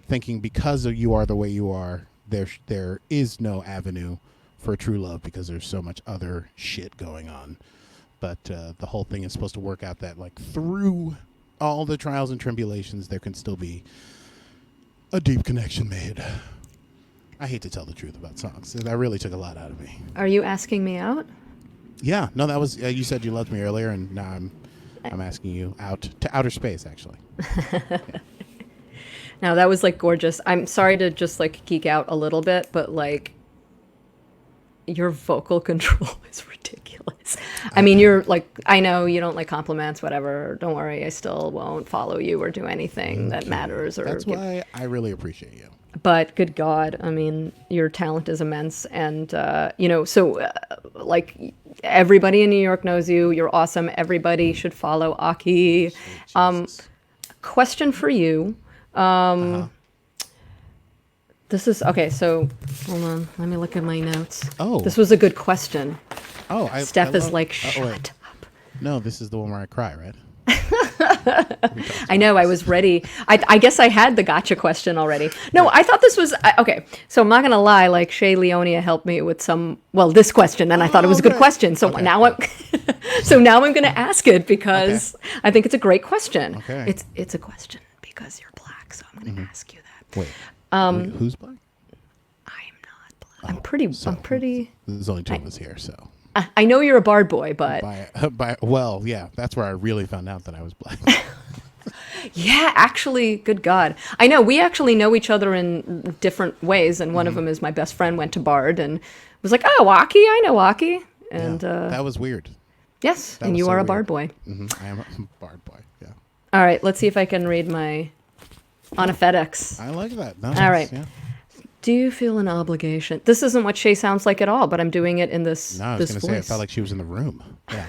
thinking because you are the way you are, there is no avenue for true love because there's so much other shit going on. But the whole thing is supposed to work out that, like, through all the trials and tribulations, there can still be a deep connection made. I hate to tell the truth about songs. That really took a lot out of me. Are you asking me out? Yeah. No, that was you said you loved me earlier, and now I'm asking you out to outer space, actually. Yeah. No, that was, like, gorgeous. I'm sorry to just, like, geek out a little bit, but, like, your vocal control is ridiculous. I mean, you're like, I know you don't like compliments, whatever. Don't worry, I still won't follow you or do anything that matters. Or that's why I really appreciate you. But good God, I mean, your talent is immense, and like, everybody in New York knows you. You're awesome. Everybody should follow Akie. Question for you. This is okay. So hold on. Let me look at my notes. Oh, this was a good question. Oh, Steph is like, shut up. No, this is the one where I cry, right? I know. I was ready. I guess I had the gotcha question already. No, I thought this was okay. So I'm not gonna lie. Like, Shay Leonia helped me with this question, and I thought it was a good question. So now I'm gonna ask it because I think it's a great question. Okay. It's a question because you're black, so I'm gonna ask you that. Wait. Who's black? I'm not black. I'm pretty. There's only two of us here, so. I know you're a Bard boy, but well, yeah, that's where I really found out that I was black. Yeah, actually, good God. I know, we actually know each other in different ways, and one of them is my best friend went to Bard and was like, oh, Akie, I know Akie. And that was weird. Yes, That and was you so are a weird. Bard boy. I am a Bard boy, yeah. All right, let's see if I can read my on a FedEx. I like that. No, all right. Yeah. Do you feel an obligation? This isn't what Shay sounds like at all, but I'm doing it in this No, I was going to say, it voice. felt like she was in the room. Yeah.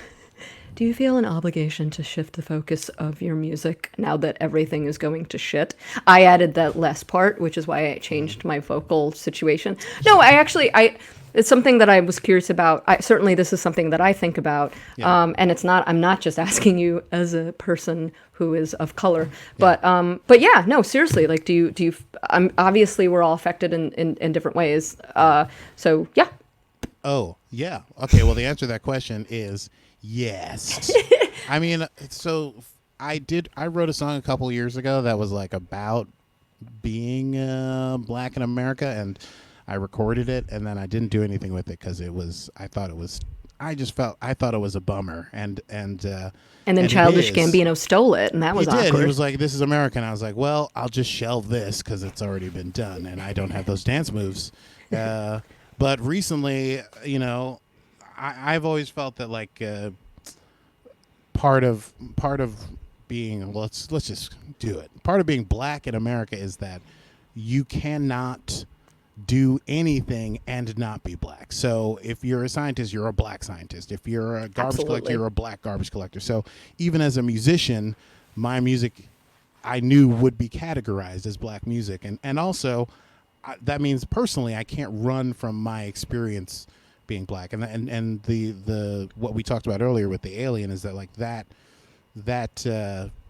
Do you feel an obligation to shift the focus of your music now that everything is going to shit? I added that last part, which is why I changed my vocal situation. No, it's something that I was curious about. Certainly this is something that I think about. Yeah. And I'm not just asking you as a person who is of color, but yeah, no, seriously, like, do you, obviously we're all affected in different ways. So yeah. Oh, yeah. Okay, well, the answer to that question is yes. I mean, so I wrote a song a couple years ago that was like about being black in America, and I recorded it, and then I didn't do anything with it because I thought it was a bummer, and then Childish Gambino stole it, and that was awkward. He was like, "This is America," and I was like, "Well, I'll just shelve this because it's already been done, and I don't have those dance moves." But recently, I've always felt that, like, part of being, let's just do it. Part of being black in America is that you cannot do anything and not be black. So if you're a scientist, you're a black scientist. If you're a garbage collector, you're a black garbage collector. So even as a musician, my music I knew would be categorized as black music. And also that means personally I can't run from my experience being black. And the what we talked about earlier with the alien is that, like, that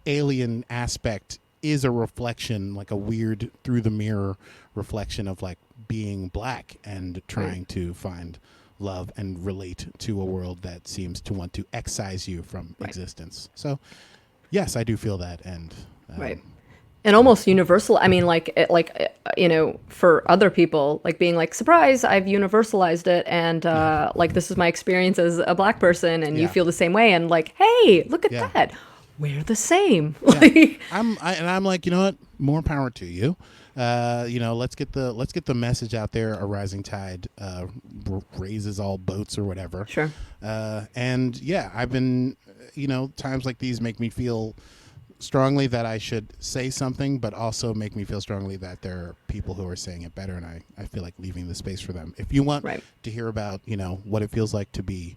alien aspect is a reflection, like a weird through the mirror reflection of, like, being black and trying to find love and relate to a world that seems to want to excise you from existence. So yes, I do feel that. And and almost universal. I mean, for other people, like, being like, surprise, I've universalized it, and like, this is my experience as a black person, and you feel the same way, and, like, hey, look at that, we're the same. I'm like, you know what, more power to you. Let's get the message out there. A rising tide raises all boats, or whatever. Sure. And yeah, I've been, times like these make me feel strongly that I should say something, but also make me feel strongly that there are people who are saying it better, and I feel like leaving the space for them. If you want to hear about, what it feels like to be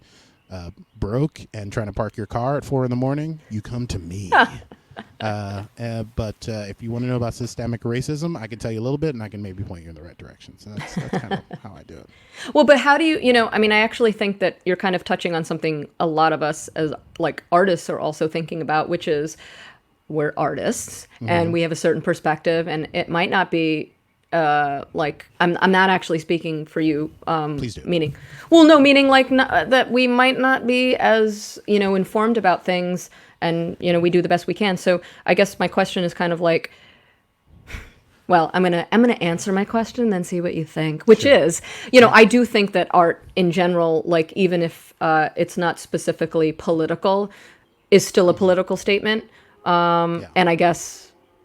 broke and trying to park your car at 4 a.m, you come to me. But if you want to know about systemic racism, I can tell you a little bit, and I can maybe point you in the right direction. So that's kind of how I do it. Well, but how do you, I actually think that you're kind of touching on something a lot of us as like artists are also thinking about, which is we're artists and we have a certain perspective, and it might not be like I'm not actually speaking for you. Please do. Meaning like that we might not be as informed about things, and we do the best we can. So I guess my question is kind of like, well, I'm gonna answer my question, then see what you think. Which is, I do think that art in general, like even if it's not specifically political, is still a political statement. And I guess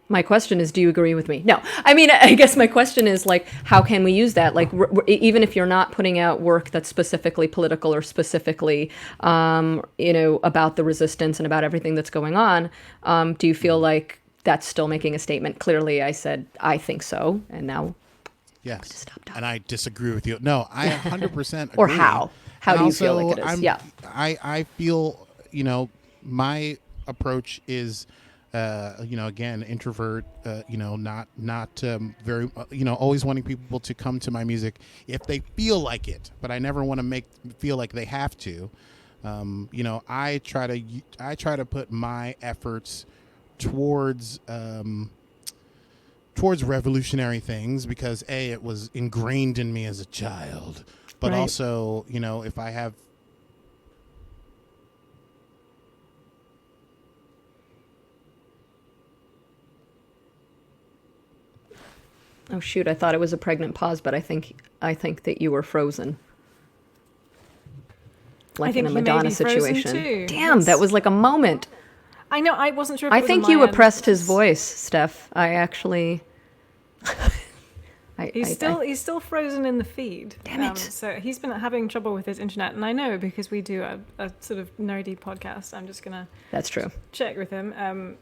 my question is, do you agree with me? No, I guess my question is like, how can we use that? Like, even if you're not putting out work that's specifically political or specifically, about the resistance and about everything that's going on, do you feel like that's still making a statement? Clearly, I said, I think so. And now, yes. And I disagree with you. No, I 100% agree. Or how? How do you feel like it is? I feel, my approach is, again, introvert, not very, always wanting people to come to my music if they feel like it, but I never want to feel like they have to. I try to put my efforts towards revolutionary things because it was ingrained in me as a child, but also, if I have. Oh shoot! I thought it was a pregnant pause, but I think that you were frozen, like in a Madonna situation. Too. Damn, that was like a moment. I know. I wasn't sure. If I it was think on you my end. oppressed his voice, Steph. I actually. He's still frozen in the feed. Damn it! So he's been having trouble with his internet, and I know because we do a sort of nerdy podcast. I'm just gonna. That's true. Check with him.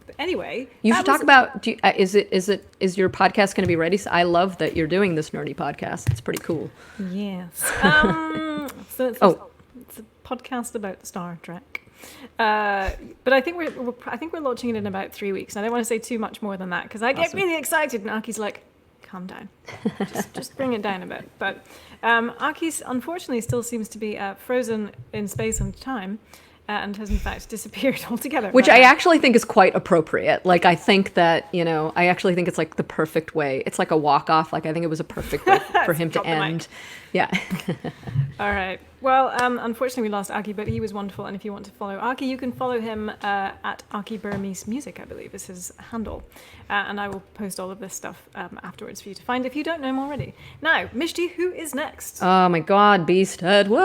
But anyway, you should talk about. Is your podcast going to be ready? I love that you're doing this nerdy podcast. It's pretty cool. Yes. So it's a podcast about Star Trek. But I think we're launching it in about 3 weeks. I don't want to say too much more than that because I get really excited, and Aki's like, "Calm down, just bring it down a bit." But Aki's unfortunately still seems to be frozen in space and time. And has in fact disappeared altogether. Which I actually think is quite appropriate. Like, I think that, I actually think it's like the perfect way. It's like a walk-off. Like, I think it was a perfect way for him to end. Yeah. All right. Well, unfortunately, we lost Akie, but he was wonderful. And if you want to follow Akie, you can follow him at Akie Bermiss Music, I believe is his handle. And I will post all of this stuff afterwards for you to find if you don't know him already. Now, Mishti, who is next? Oh, my God, B. Steadwell.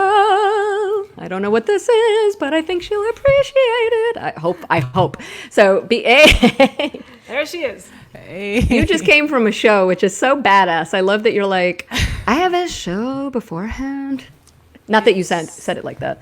I don't know what this is, but I think she'll appreciate it. I hope. So, B.A. There she is. Hey. You just came from a show, which is so badass. I love that you're like, I have a show beforehand. Not that you said it like that.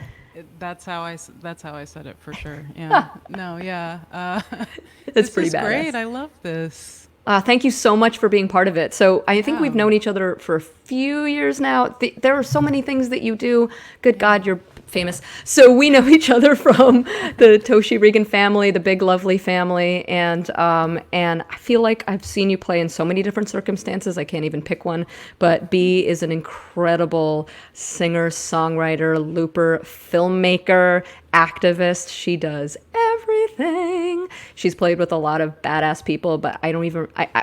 That's how I said it for sure. Yeah. No. Yeah. That's pretty badass. This is great. I love this. Thank you so much for being part of it. So I think we've known each other for a few years now. There are so many things that you do. Good God, you're famous. So we know each other from the Toshi Regan family, the Big Lovely family, and I feel like I've seen you play in so many different circumstances. I can't even pick one. But B is an incredible singer, songwriter, looper, filmmaker, activist. She does everything. She's played with a lot of badass people, but I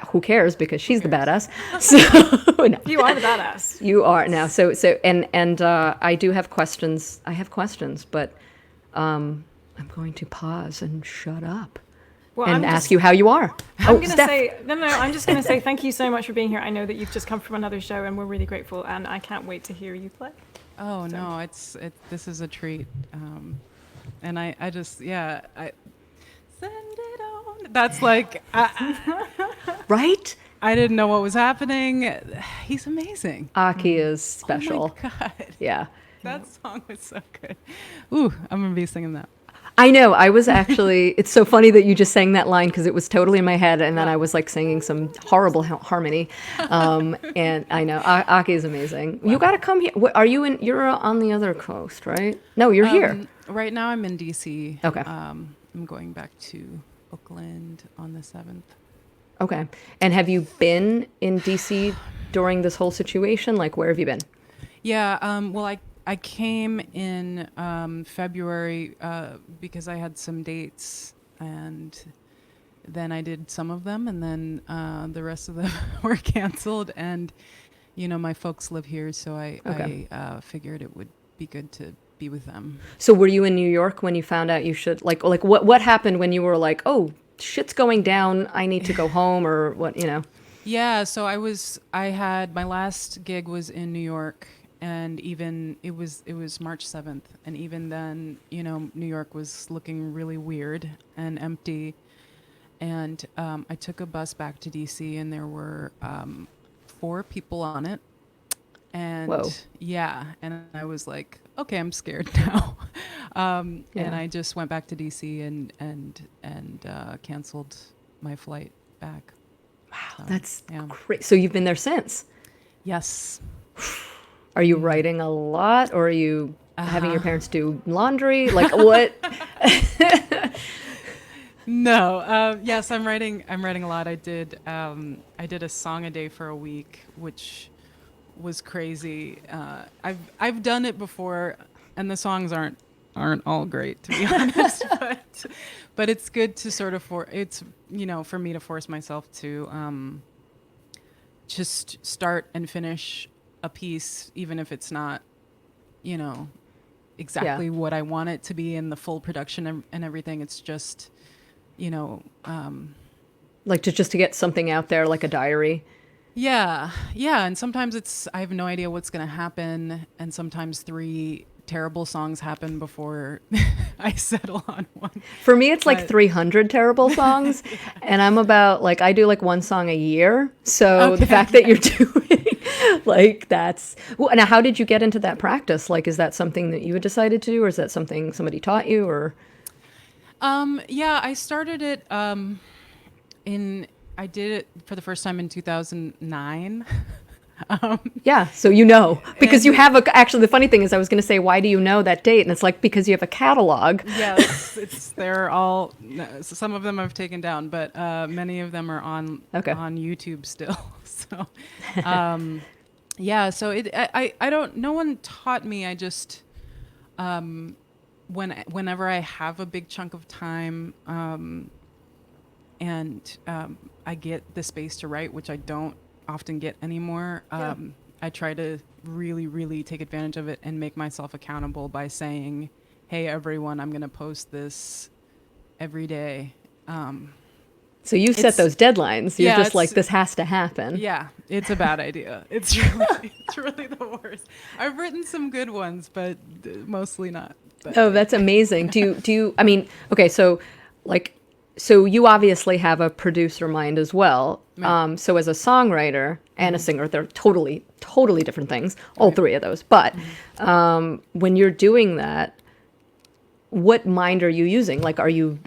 who cares, because she's the badass. So no. You are the badass. You are now. So and I do have questions. I have questions, but I'm going to pause and shut up and ask you how you are. I'm just going to say thank you so much for being here. I know that you've just come from another show, and we're really grateful, and I can't wait to hear you play. Oh, so. No, this is a treat. And I just, I send it on. That's like, right? I didn't know what was happening. He's amazing. Akie is special. Oh my God. Yeah. That song was so good. Ooh, I'm going to be singing that. I know. I was actually, it's so funny that you just sang that line because it was totally in my head. And then I was like singing some horrible harmony. And I know. Akie is amazing. You got to come here. Are you in, you're on the other coast, right? No, you're here. Right now I'm in DC. Okay. I'm going back to Oakland on the 7th. Okay. And have you been in DC during this whole situation? Like, where have you been? Yeah. Well, I came in February because I had some dates, and then I did some of them, and then the rest of them were canceled. And my folks live here, so I figured it would be good to be with them. So were you in New York when you found out you should like what happened when you were like, oh, shit's going down, I need to go home, or what, Yeah, so I had my last gig was in New York, and even it was March 7th, and even then, New York was looking really weird and empty. And I took a bus back to DC, and there were 4 people on it. And Whoa. Yeah, and I was like, okay, I'm scared now. And I just went back to DC and canceled my flight back. Wow, that's great. So you've been there since? Yes. Are you writing a lot, or are you having your parents do laundry? Like what? No. Yes, I'm writing a lot. I did a song a day for a week, which was crazy. I've done it before, and the songs aren't all great, to be honest. But it's good to sort of for me to force myself to just start and finish a piece, even if it's not, exactly what I want it to be in the full production and everything. It's just, like just to get something out there, like a diary. Yeah. And sometimes I have no idea what's going to happen. And sometimes 3 terrible songs happen before I settle on one. For me, it's like 300 terrible songs. And I'm about like, I do like 1 song a year. So the fact that you're doing like that's, well, now how did you get into that practice? Like, is that something that you had decided to do, or is that something somebody taught you, or? Yeah, I started it I did it for the first time in 2009. Yeah, so because you have actually the funny thing is I was going to say, why do you know that date? And it's like, because you have a catalog. Yes, they're all, some of them I've taken down, but many of them are on YouTube still. So, so I don't, no one taught me. I just, whenever I have a big chunk of time, and I get the space to write, which I don't often get anymore. I try to really, really take advantage of it and make myself accountable by saying, hey, everyone, I'm going to post this every day. So you set those deadlines. You're just like, this has to happen. Yeah, it's a bad idea. It's really the worst. I've written some good ones, but mostly not. But. Oh, that's amazing. Do you, I mean, okay, so like, so you obviously have a producer mind as well. Right. So as a songwriter and a singer, they're totally different things, all 3 of those. But when you're doing that, what mind are you using? Like, are you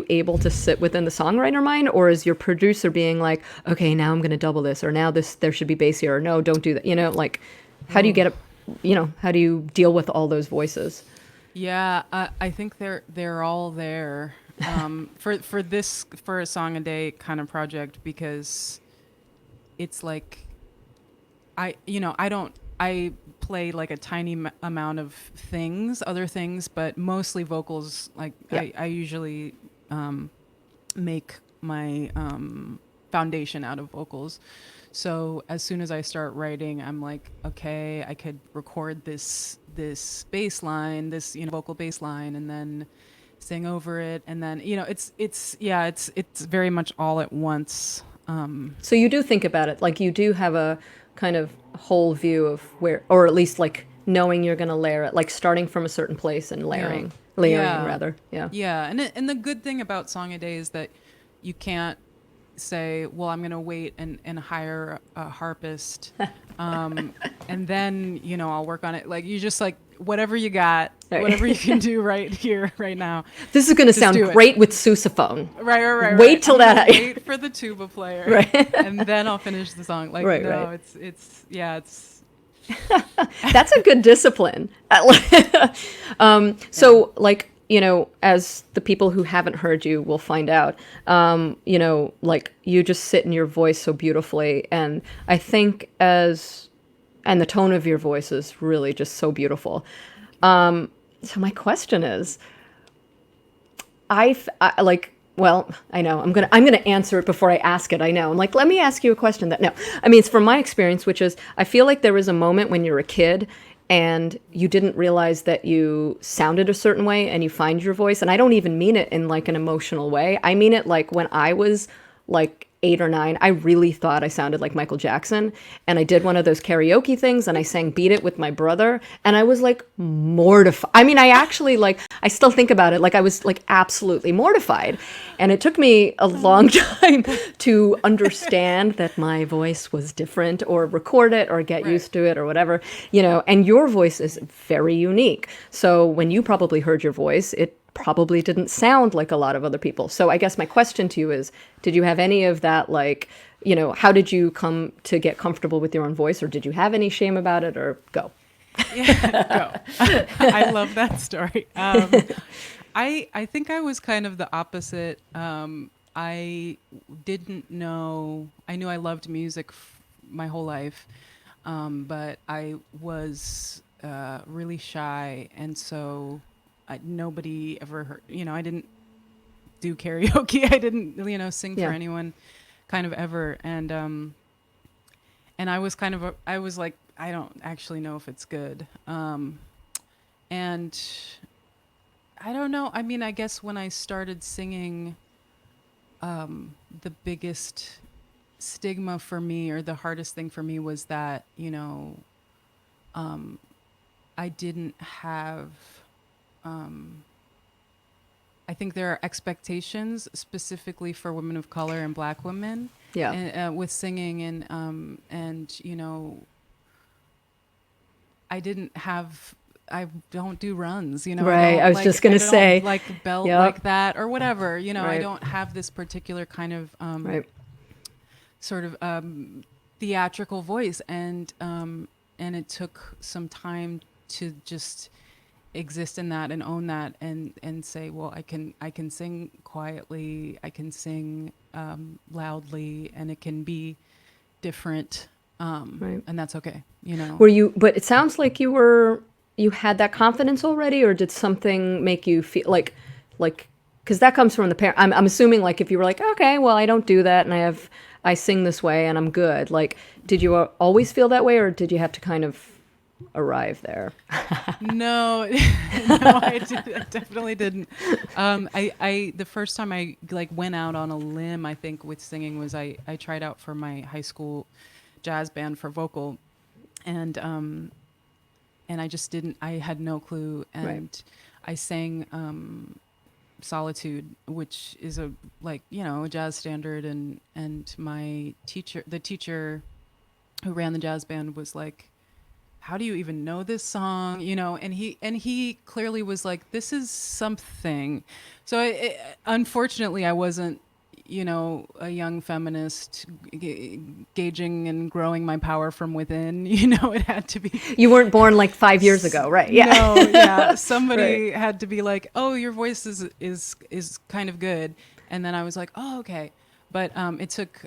able to sit within the songwriter mind, or is your producer being like, okay, now I'm going to double this, or now there should be bass here, or no, don't do that. Like, how do you get how do you deal with all those voices? Yeah, I think they're all there. For a song a day kind of project, because it's like I play like a tiny amount of other things, but mostly vocals. Like I usually make my foundation out of vocals. So as soon as I start writing, I'm like, okay, I could record this bass line, this vocal bass line, and then sing over it, and then it's very much all at once. So you do think about it, like you do have a kind of whole view of where, or at least like knowing you're going to layer it, like starting from a certain place and layering rather. And the good thing about Song a Day is that you can't say, well, I'm going to wait and hire a harpist and then I'll work on it. Like, you just like, whatever you got, Right. whatever you can do right here, right now. This is going to sound do it. great with sousaphone. Right. Wait till I'm gonna that- Wait for the tuba player, Right. and then I'll finish the song. Like, Right, no, right. it's. That's a good discipline. So, like, you know, as the people who haven't heard you will find out, you know, like, you just sit in your voice so beautifully. And I think and the tone of your voice is really just so beautiful. So my question is, well, I know I'm gonna answer it before I ask it. I know. I'm like, let me ask you a question that, no, I mean, it's from my experience, which is, I feel like there was a moment when you're a kid and you didn't realize that you sounded a certain way and you find your voice. And I don't even mean it in like an emotional way. I mean it like when I was like 8 or 9, I really thought I sounded like Michael Jackson. And I did one of those karaoke things and I sang Beat It with my brother. And I was like mortified. I mean, I actually like, I still think about it. Like I was like absolutely mortified. And it took me a long time to understand that my voice was different or record it or get used to it or whatever, you know, and your voice is very unique. So when you probably heard your voice, it probably didn't sound like a lot of other people. So I guess my question to you is, did you have any of that, like, you know, how did you come to get comfortable with your own voice, or did you have any shame about it, or go? Yeah, go. I love that story. I think I was kind of the opposite. I didn't know. I knew I loved music my whole life, but I was really shy, and so nobody ever heard. You know, I didn't do karaoke. I didn't, you know, sing for anyone, kind of ever. And I was kind of I was like, I don't actually know if it's good. And I don't know. I mean, I guess when I started singing, the biggest stigma for me, or the hardest thing for me, was that, you know, I didn't have, I think there are expectations specifically for women of color and Black women, with singing, and you know, I don't do runs, you know. Right. I was just gonna say, like belt like that or whatever, you know. Right. I don't have this particular kind of sort of theatrical voice, and it took some time to just exist in that and own that, and say, well, I can sing quietly, I can sing loudly, and it can be different, and that's okay, you know. But it sounds like you had that confidence already, or did something make you feel like, because that comes from the parent. I'm assuming, like, if you were like, okay, well, I don't do that, and I sing this way and I'm good. Like, did you always feel that way, or did you have to kind of arrive there? No, I definitely didn't. I the first time I like went out on a limb, I think, with singing was I tried out for my high school jazz band for vocal, and I just didn't. I had no clue, and I sang Solitude, which is a jazz standard, and my teacher, the teacher who ran the jazz band, was like, how do you even know this song, you know? And he clearly was like, this is something. So unfortunately I wasn't, you know, a young feminist gauging and growing my power from within, you know. It had to be. You weren't born like 5 years ago, right? Yeah. No, yeah. Somebody had to be like, oh, your voice is kind of good. And then I was like, oh, okay. But it took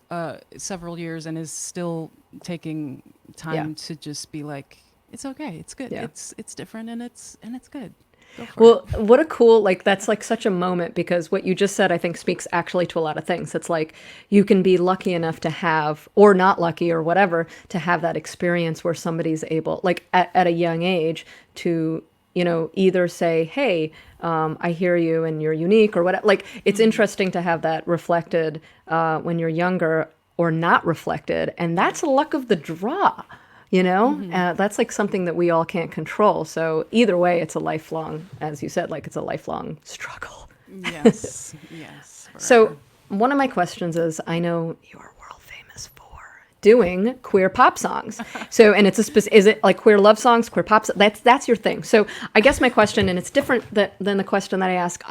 several years, and is still taking time to just be like, it's okay, it's good, it's different, and it's good. Go for it. What a cool, like, that's like such a moment, because what you just said, I think, speaks actually to a lot of things. It's like, you can be lucky enough to have, or not lucky or whatever, to have that experience where somebody's able, like at a young age, to, you know, either say, hey, I hear you and you're unique, or whatever. Like, it's interesting to have that reflected when you're younger, or not reflected. And that's luck of the draw, you know. That's like something that we all can't control. So either way, it's a lifelong, as you said, like, it's a lifelong struggle. Yes. Yes. So one of my questions is, I know you are world famous for doing queer pop songs. So, and it's is it like queer love songs, queer pop? That's your thing. So I guess my question, and it's different than the question that I asked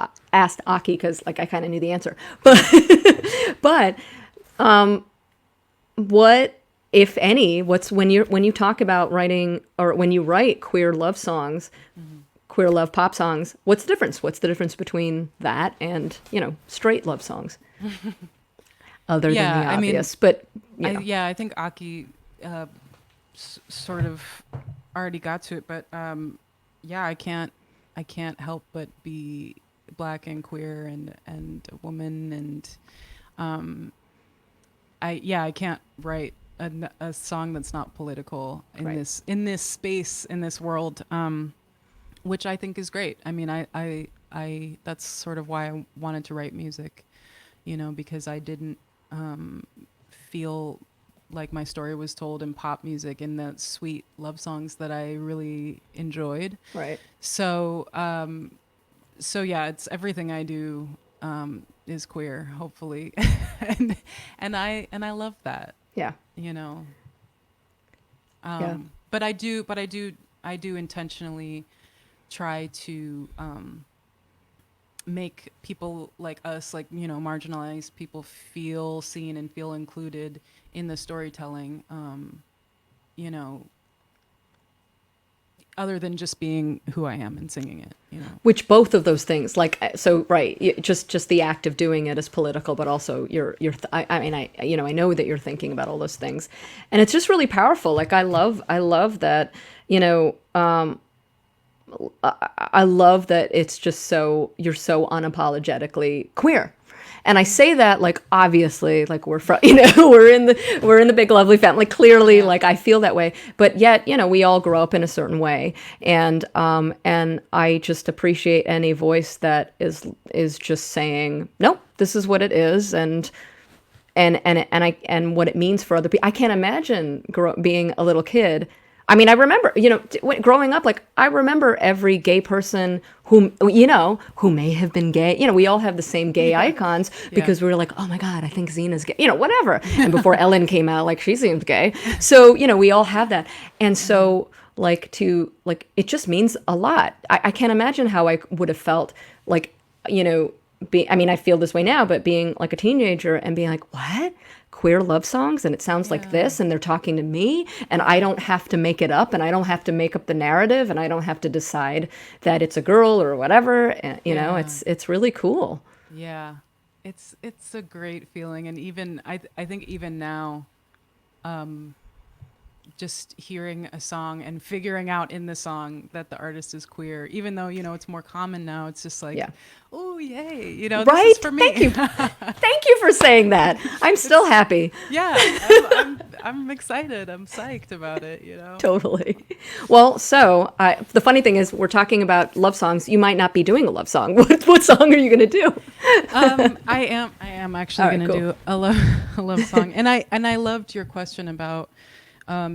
Akie, because like I kind of knew the answer, but what, if any, when you talk about writing, or when you write queer love songs, queer love pop songs, what's the difference? What's the difference between that and, straight love songs? Other than the obvious, but I think Akie sort of already got to it, but I can't help but be Black and queer and a woman, and I can't write a song that's not political in this space, in this world, which I think is great. I mean, I that's sort of why I wanted to write music, because I didn't feel like my story was told in pop music, in the sweet love songs that I really enjoyed. Right. So, it's everything I do is queer, hopefully, and I love that. Yeah. But I do intentionally try to make people like us, like, marginalized people, feel seen and feel included in the storytelling, other than just being who I am and singing it, Which both of those things, just the act of doing it is political, but also I know that you're thinking about all those things, and it's just really powerful. Like I love that, I love that it's just you're so unapologetically queer. And I say that, like, obviously, like we're in the big lovely family. Like, clearly, like I feel that way, but yet, we all grow up in a certain way, and I just appreciate any voice that is just saying, nope, this is what it is, and what it means for other people. I can't imagine being a little kid. I mean, I remember, growing up, like, I remember every gay person who may have been gay. We all have the same gay icons because we were like, oh my God, I think Zena's gay, whatever. And before Ellen came out, like, she seemed gay. So, we all have that. And so, it just means a lot. I can't imagine how I would have felt, like, I feel this way now, but being like a teenager and being like, what? Queer love songs, and it sounds like this, and they're talking to me, and I don't have to make it up, and I don't have to make up the narrative, and I don't have to decide that it's a girl or whatever. And, it's really cool. Yeah, it's a great feeling, and even I think even now, just hearing a song and figuring out in the song that the artist is queer, even though it's more common now, it's just like, oh yay, right? This is for me. Thank you, thank you for saying that. I'm still happy. Yeah, I'm excited. I'm psyched about it. Totally. Well, so the funny thing is, we're talking about love songs. You might not be doing a love song. What song are you going to do? I am actually going to do a love song, and I loved your question about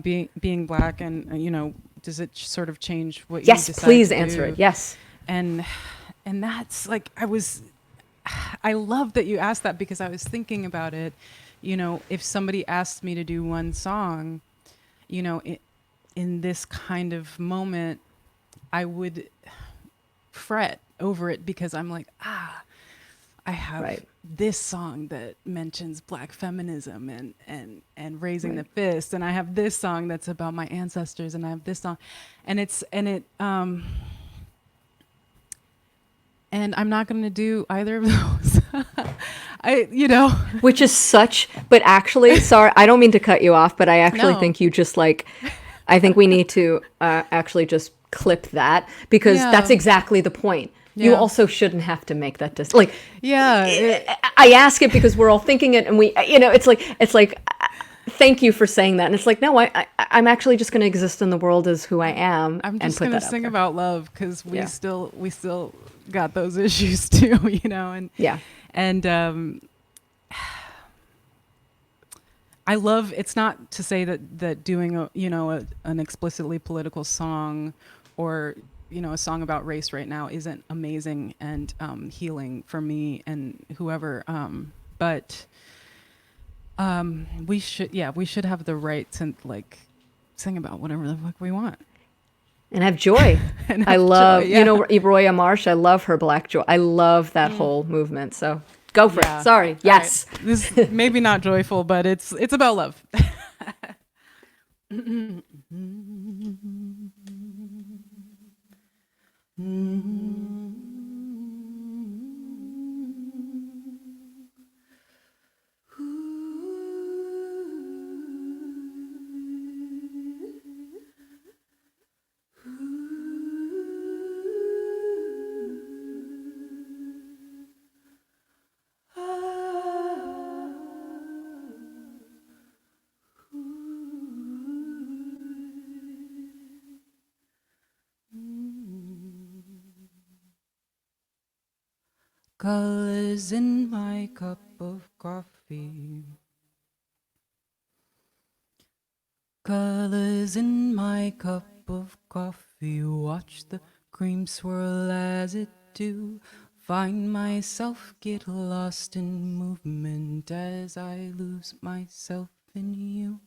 being Black, and does it sort of change what you decide please to answer do? it. Yes. And that's like, I love that you asked that, because I was thinking about it. If somebody asked me to do one song, in this kind of moment, I would fret over it, because I'm like, I have this song that mentions Black feminism and raising the fist, and I have this song that's about my ancestors, and I have this song, and I'm not going to do either of those. Which is but actually, sorry, I don't mean to cut you off, but I actually think you just I think we need to actually just clip that, because that's exactly the point. Yeah. You also shouldn't have to make that I ask it because we're all thinking it, and we, it's like, thank you for saying that. And it's like, no, I'm actually just going to exist in the world as who I am. I'm just going to sing about love, because we still got those issues too, and I love, it's not to say that doing an explicitly political song, or a song about race right now, isn't amazing and healing for me and whoever, but We should have the right to like sing about whatever the fuck we want. And have joy. And I have love, joy, you know, Roya Marsh, I love her Black Joy. I love that whole movement. So go for Yeah. it. Sorry. All Yes. right. This is maybe not joyful, but it's about love. Colors in my cup of coffee. Colors in my cup of coffee. Watch the cream swirl as it do. Find myself get lost in movement as I lose myself in you.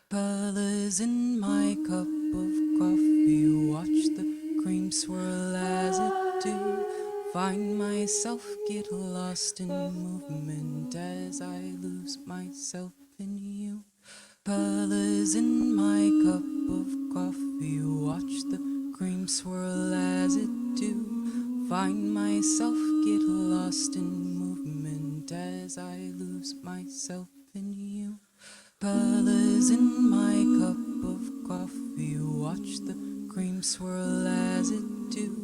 Colors in my cup of coffee. Watch the cream swirl as it do. Find myself get lost in movement as I lose myself in you. Colors in my cup of coffee. Watch the cream swirl as it do. Find myself get lost in movement as I lose myself in you. Colors in my cup of coffee. Watch the cream swirl as it do.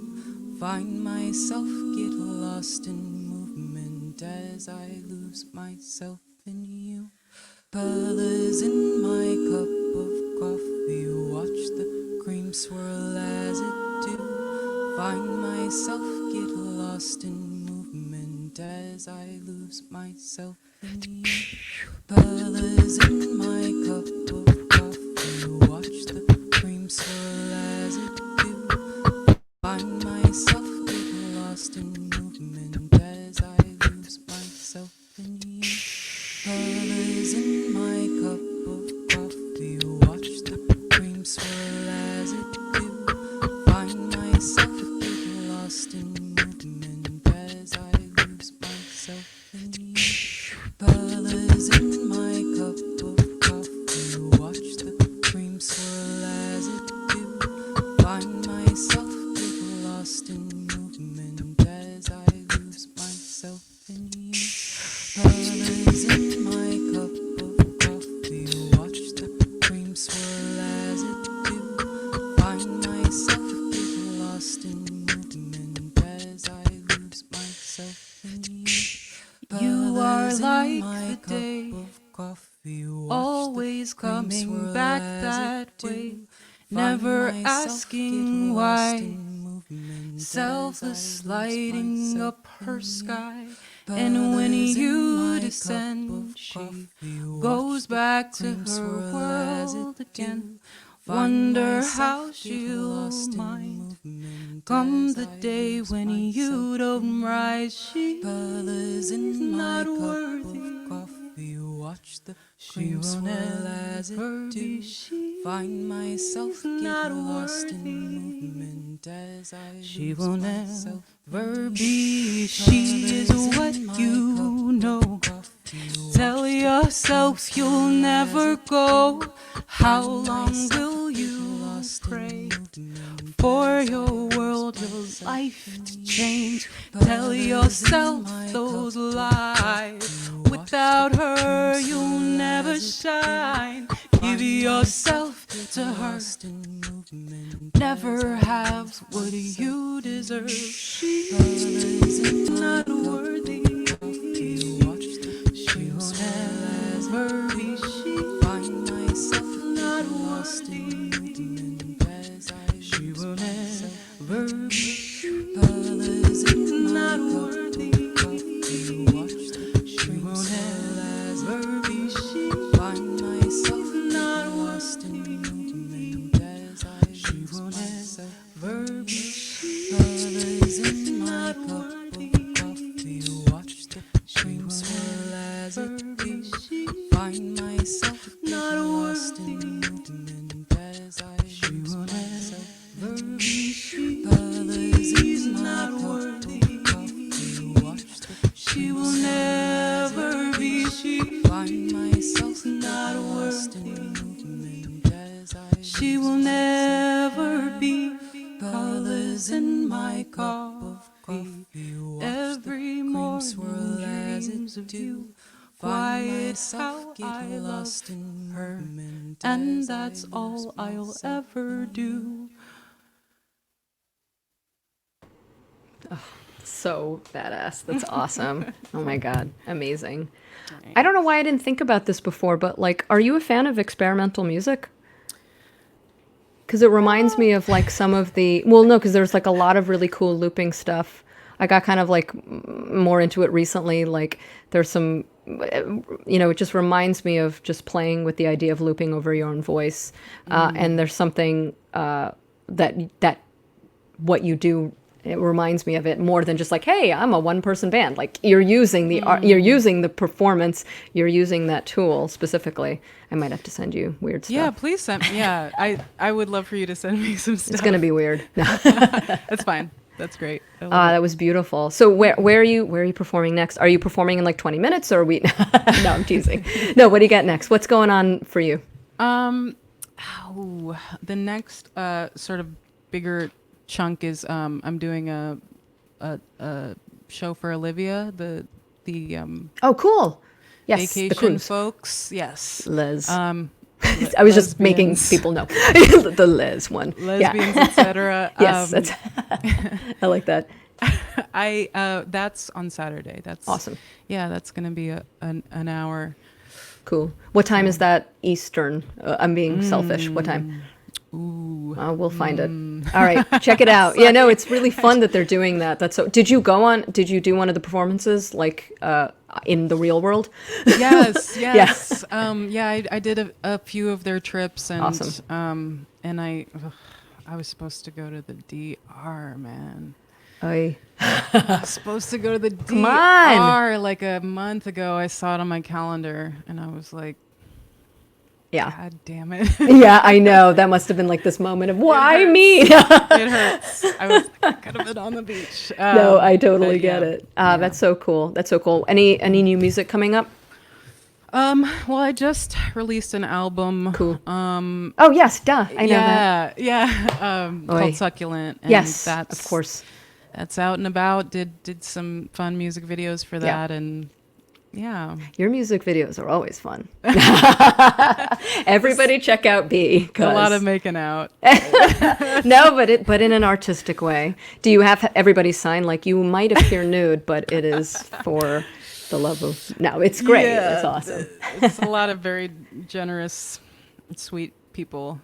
Find myself get lost in movement as I lose myself in you. Colors in my cup of coffee. Watch the cream swirl as it do. Find myself get lost in movement as I lose myself in you. Colors in my cup of coffee. Watch the cream swirl as it do. Find myself get lost in movement as I lose myself in you. Colors in my cup of coffee. Watch the cream swirl as it do. Find myself get lost in movement as I lose myself in you. Colors in my cup of coffee. Watch the cream swirl as it do. Find myself get lost in movement as I lose myself in you. Colors in my cup of coffee. Watch the cream swirl as it do. Find myself get lost in movement as I lose myself in you. You are like the day, always coming back that way, never asking why. Selfless lighting up her sky, and when you descend, she goes back to her world again. Wonder how she'll mind come the day when you don't rise. She's not worthy. Watch the cream swirl as it do. Find myself get lost in movement as I lose She will myself. never be. She is what you know. Tell yourself you'll never go. How long will you pray for your world, your life to change? Tell yourself those lies. Without her, you'll never shine. Give yourself to her. Never have what you deserve. She's not worthy. She will never be. She find myself not worthy. She will never be. She's not worthy. She will never be. She find myself not worthy. She will never be. Colors in my cup She will never be colors in my coffee. Every morning dreams of you. Quiet how I love her, and that's all I'll ever do. So badass. That's awesome. Oh my God. Amazing. I don't know why I didn't think about this before, but like, are you a fan of experimental music? Because it reminds me of like some of the, well, no, because there's like a lot of really cool looping stuff. I got kind of like more into it recently. Like there's some, it just reminds me of just playing with the idea of looping over your own voice. And there's something that what you do, it reminds me of it more than just like, hey, I'm a one-person band. Like you're using the art, you're using the performance, you're using that tool specifically. I might have to send you weird stuff. Yeah, please send. Yeah, I would love for you to send me some stuff. It's gonna be weird. That's fine. That's great. That was beautiful. So where are you performing next? Are you performing in like 20 minutes or are we? No, I'm teasing. No, what do you got next? What's going on for you? The next sort of bigger chunk is I'm doing a show for Olivia, the Oh, cool. Yes, vacation the cruise. folks. Yes. Les. I was just making people know the Les one. Lesbians, etc. Yes, that's I like that. That's on Saturday. That's Awesome. Yeah, that's gonna be an hour. Cool. What time is that Eastern? I'm being selfish. What time? Ooh. We'll find it. All right, check it out. Yeah, no, it's really fun that they're doing that. That's so. Did you do one of the performances like in the real world? Yes. I did a few of their trips, and awesome. And I was supposed to go to the DR, man. I was supposed to go to the Come DR on. like a month ago. I saw it on my calendar, and I was like, yeah. God damn it. Yeah, I know. That must have been like this moment of, why me? It hurts. I could have been on the beach. No, I totally get yeah. it. That's so cool. That's so cool. Any new music coming up? Well, I just released an album. Cool. Oh, yes, duh. I know that. Yeah. Called Succulent. And yes, that's, of course. That's out and about. Did some fun music videos for that, and yeah. Your music videos are always fun. Everybody check out B. A lot of making out. No, but in an artistic way. Do you have everybody sign? Like you might appear nude, but it is for the love of. No, it's great. Yeah, it's awesome. It's a lot of very generous, sweet people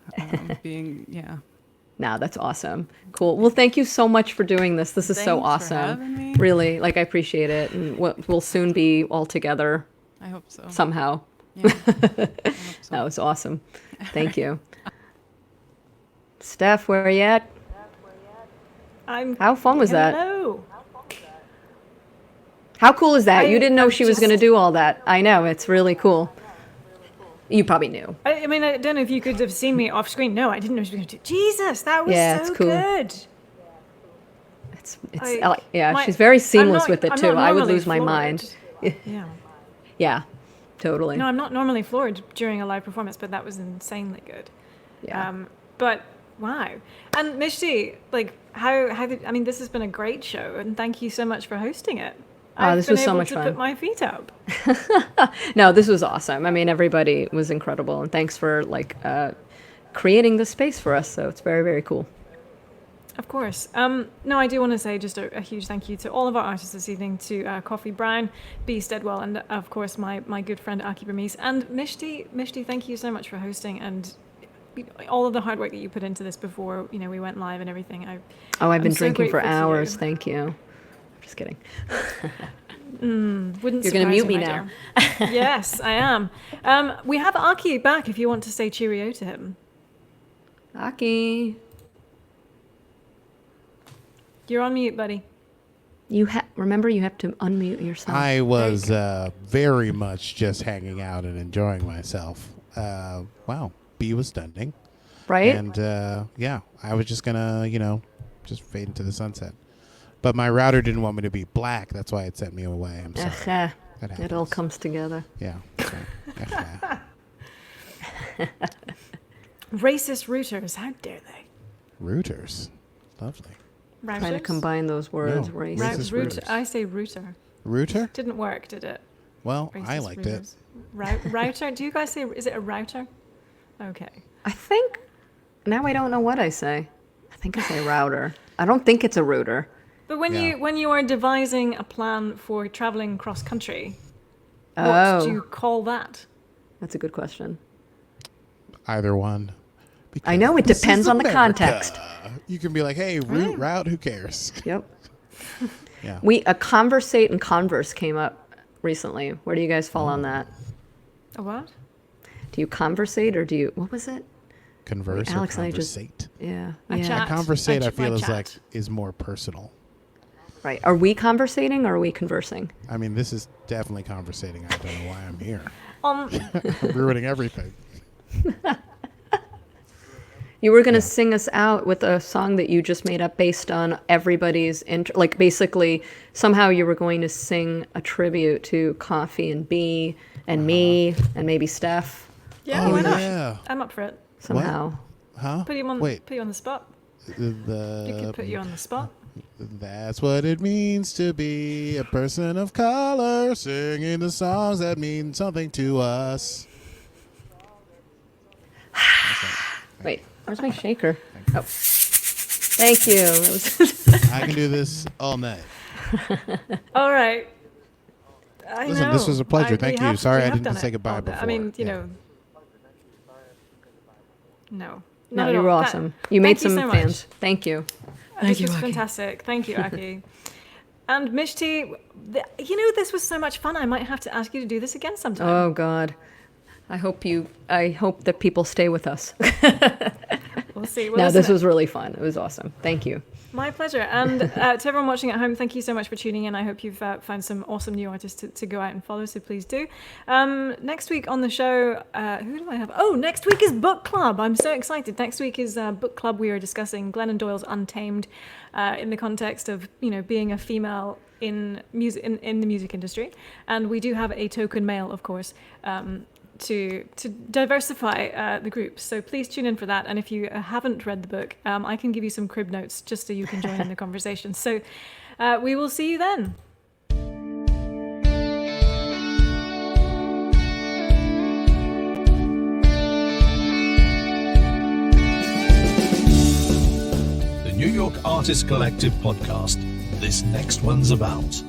being. Yeah. No, that's awesome. Cool. Well, thank you so much for doing this. This is so Thanks for awesome. having me. Really, like I appreciate it, and we'll soon be all together. I hope so. Somehow. Yeah, I hope so. That was awesome. Thank you. Steph, where are you at? How fun was that? Hello. How cool is that? You didn't know I'm she was going to do all that. I know. It's really cool. You probably knew. I mean, I don't know if you could have seen me off screen. No, I didn't know she was going to do. Jesus, that was Yeah, so it's cool. good. She's very seamless not- with it I'm too. not I would normally lose my floored. mind. Yeah. Yeah, totally. No, I'm not normally floored during a live performance, but that was insanely good. Yeah. But wow. And Mishti, like, how did, I mean, this has been a great show, and thank you so much for hosting it. This was so much to fun. put my feet up. No, this was awesome. I mean, everybody was incredible, and thanks for like creating the space for us. So it's very, very cool. Of course. No, I do want to say just a huge thank you to all of our artists this evening, to Kofy Brown, B. Steadwell, and of course my good friend Akie Bermiss. And Mishti, thank you so much for hosting and all of the hard work that you put into this before we went live and everything. I've been so drinking for grateful to hours. you. Thank you. Just kidding. Wouldn't You're going to mute me surprise now. my dear. Yes, I am. We have Akie back if you want to say cheerio to him. Akie. You're on mute, buddy. Remember, you have to unmute yourself. I was very much just hanging out and enjoying myself. Wow, B was stunning. Right? And yeah, I was just gonna, just fade into the sunset. But my router didn't want me to be black. That's why it sent me away. I'm sorry. Ugh, That it all happens. comes together. Yeah. So, Racist rooters, how dare they? Rooters. Lovely. Routers? Trying to combine those words. No. Racist. Racist rooters. I say rooter. Router? Didn't work, did it? Well, I Racist liked it. rooters. Router? Do you guys say, is it a router? Okay. I think, now I don't know what I say. I think I say router. I don't think it's a router. But when Yeah. you are devising a plan for traveling cross country, what Oh. do you call that? That's a good question. Either one. I know, it Because depends this is on the America. context. You can be like, hey, route, who cares? Yep. Yeah. A conversate and converse came up recently. Where do you guys fall on that? A what? Do you conversate or do you, what was it? Converse Alex or and I just- conversate. Yeah. A Yeah. chat. Conversate, I My feel, chat. is more personal. Right. Are we conversating or are we conversing? I mean, this is definitely conversating. I don't know why I'm here. Um, I'm ruining everything. You were going to sing us out with a song that you just made up based on everybody's, like basically somehow you were going to sing a tribute to Kofy and B and me and maybe Steph yeah, Oh, why not? yeah. I'm up for it. somehow. Huh? Put you on Wait. put you on the spot. You The could put you on the spot. That's what it means to be a person of color, singing the songs that mean something to us. Wait, where's my shaker? Oh, thank you. That was- I can do this all night. All right. I Listen, know. this was a pleasure. Thank you. Sorry I we have didn't done say it. goodbye I before. mean, you Yeah. know. No. No, Not at you were all. awesome. You made thank you some so much. fans. Thank you. This was fantastic. Thank you, Akie. And Mishti, this was so much fun. I might have to ask you to do this again sometime. Oh God. I hope that people stay with us. We'll see. Well, No, listen, this was really fun. It was awesome. Thank you. my pleasure. And to everyone watching at home, thank you so much for tuning in. I hope you've found some awesome new artists to go out and follow, so please do. Next week on the show, who do I have? Oh, next week is book club. I'm so excited. Next week is book club. We are discussing Glennon Doyle's Untamed in the context of, being a female in music in the music industry. And we do have a token male, of course, to diversify the group. So please tune in for that. And if you haven't read the book, I can give you some crib notes just so you can join in the conversation. So we will see you then. The New York Artist Collective podcast. This next one's about.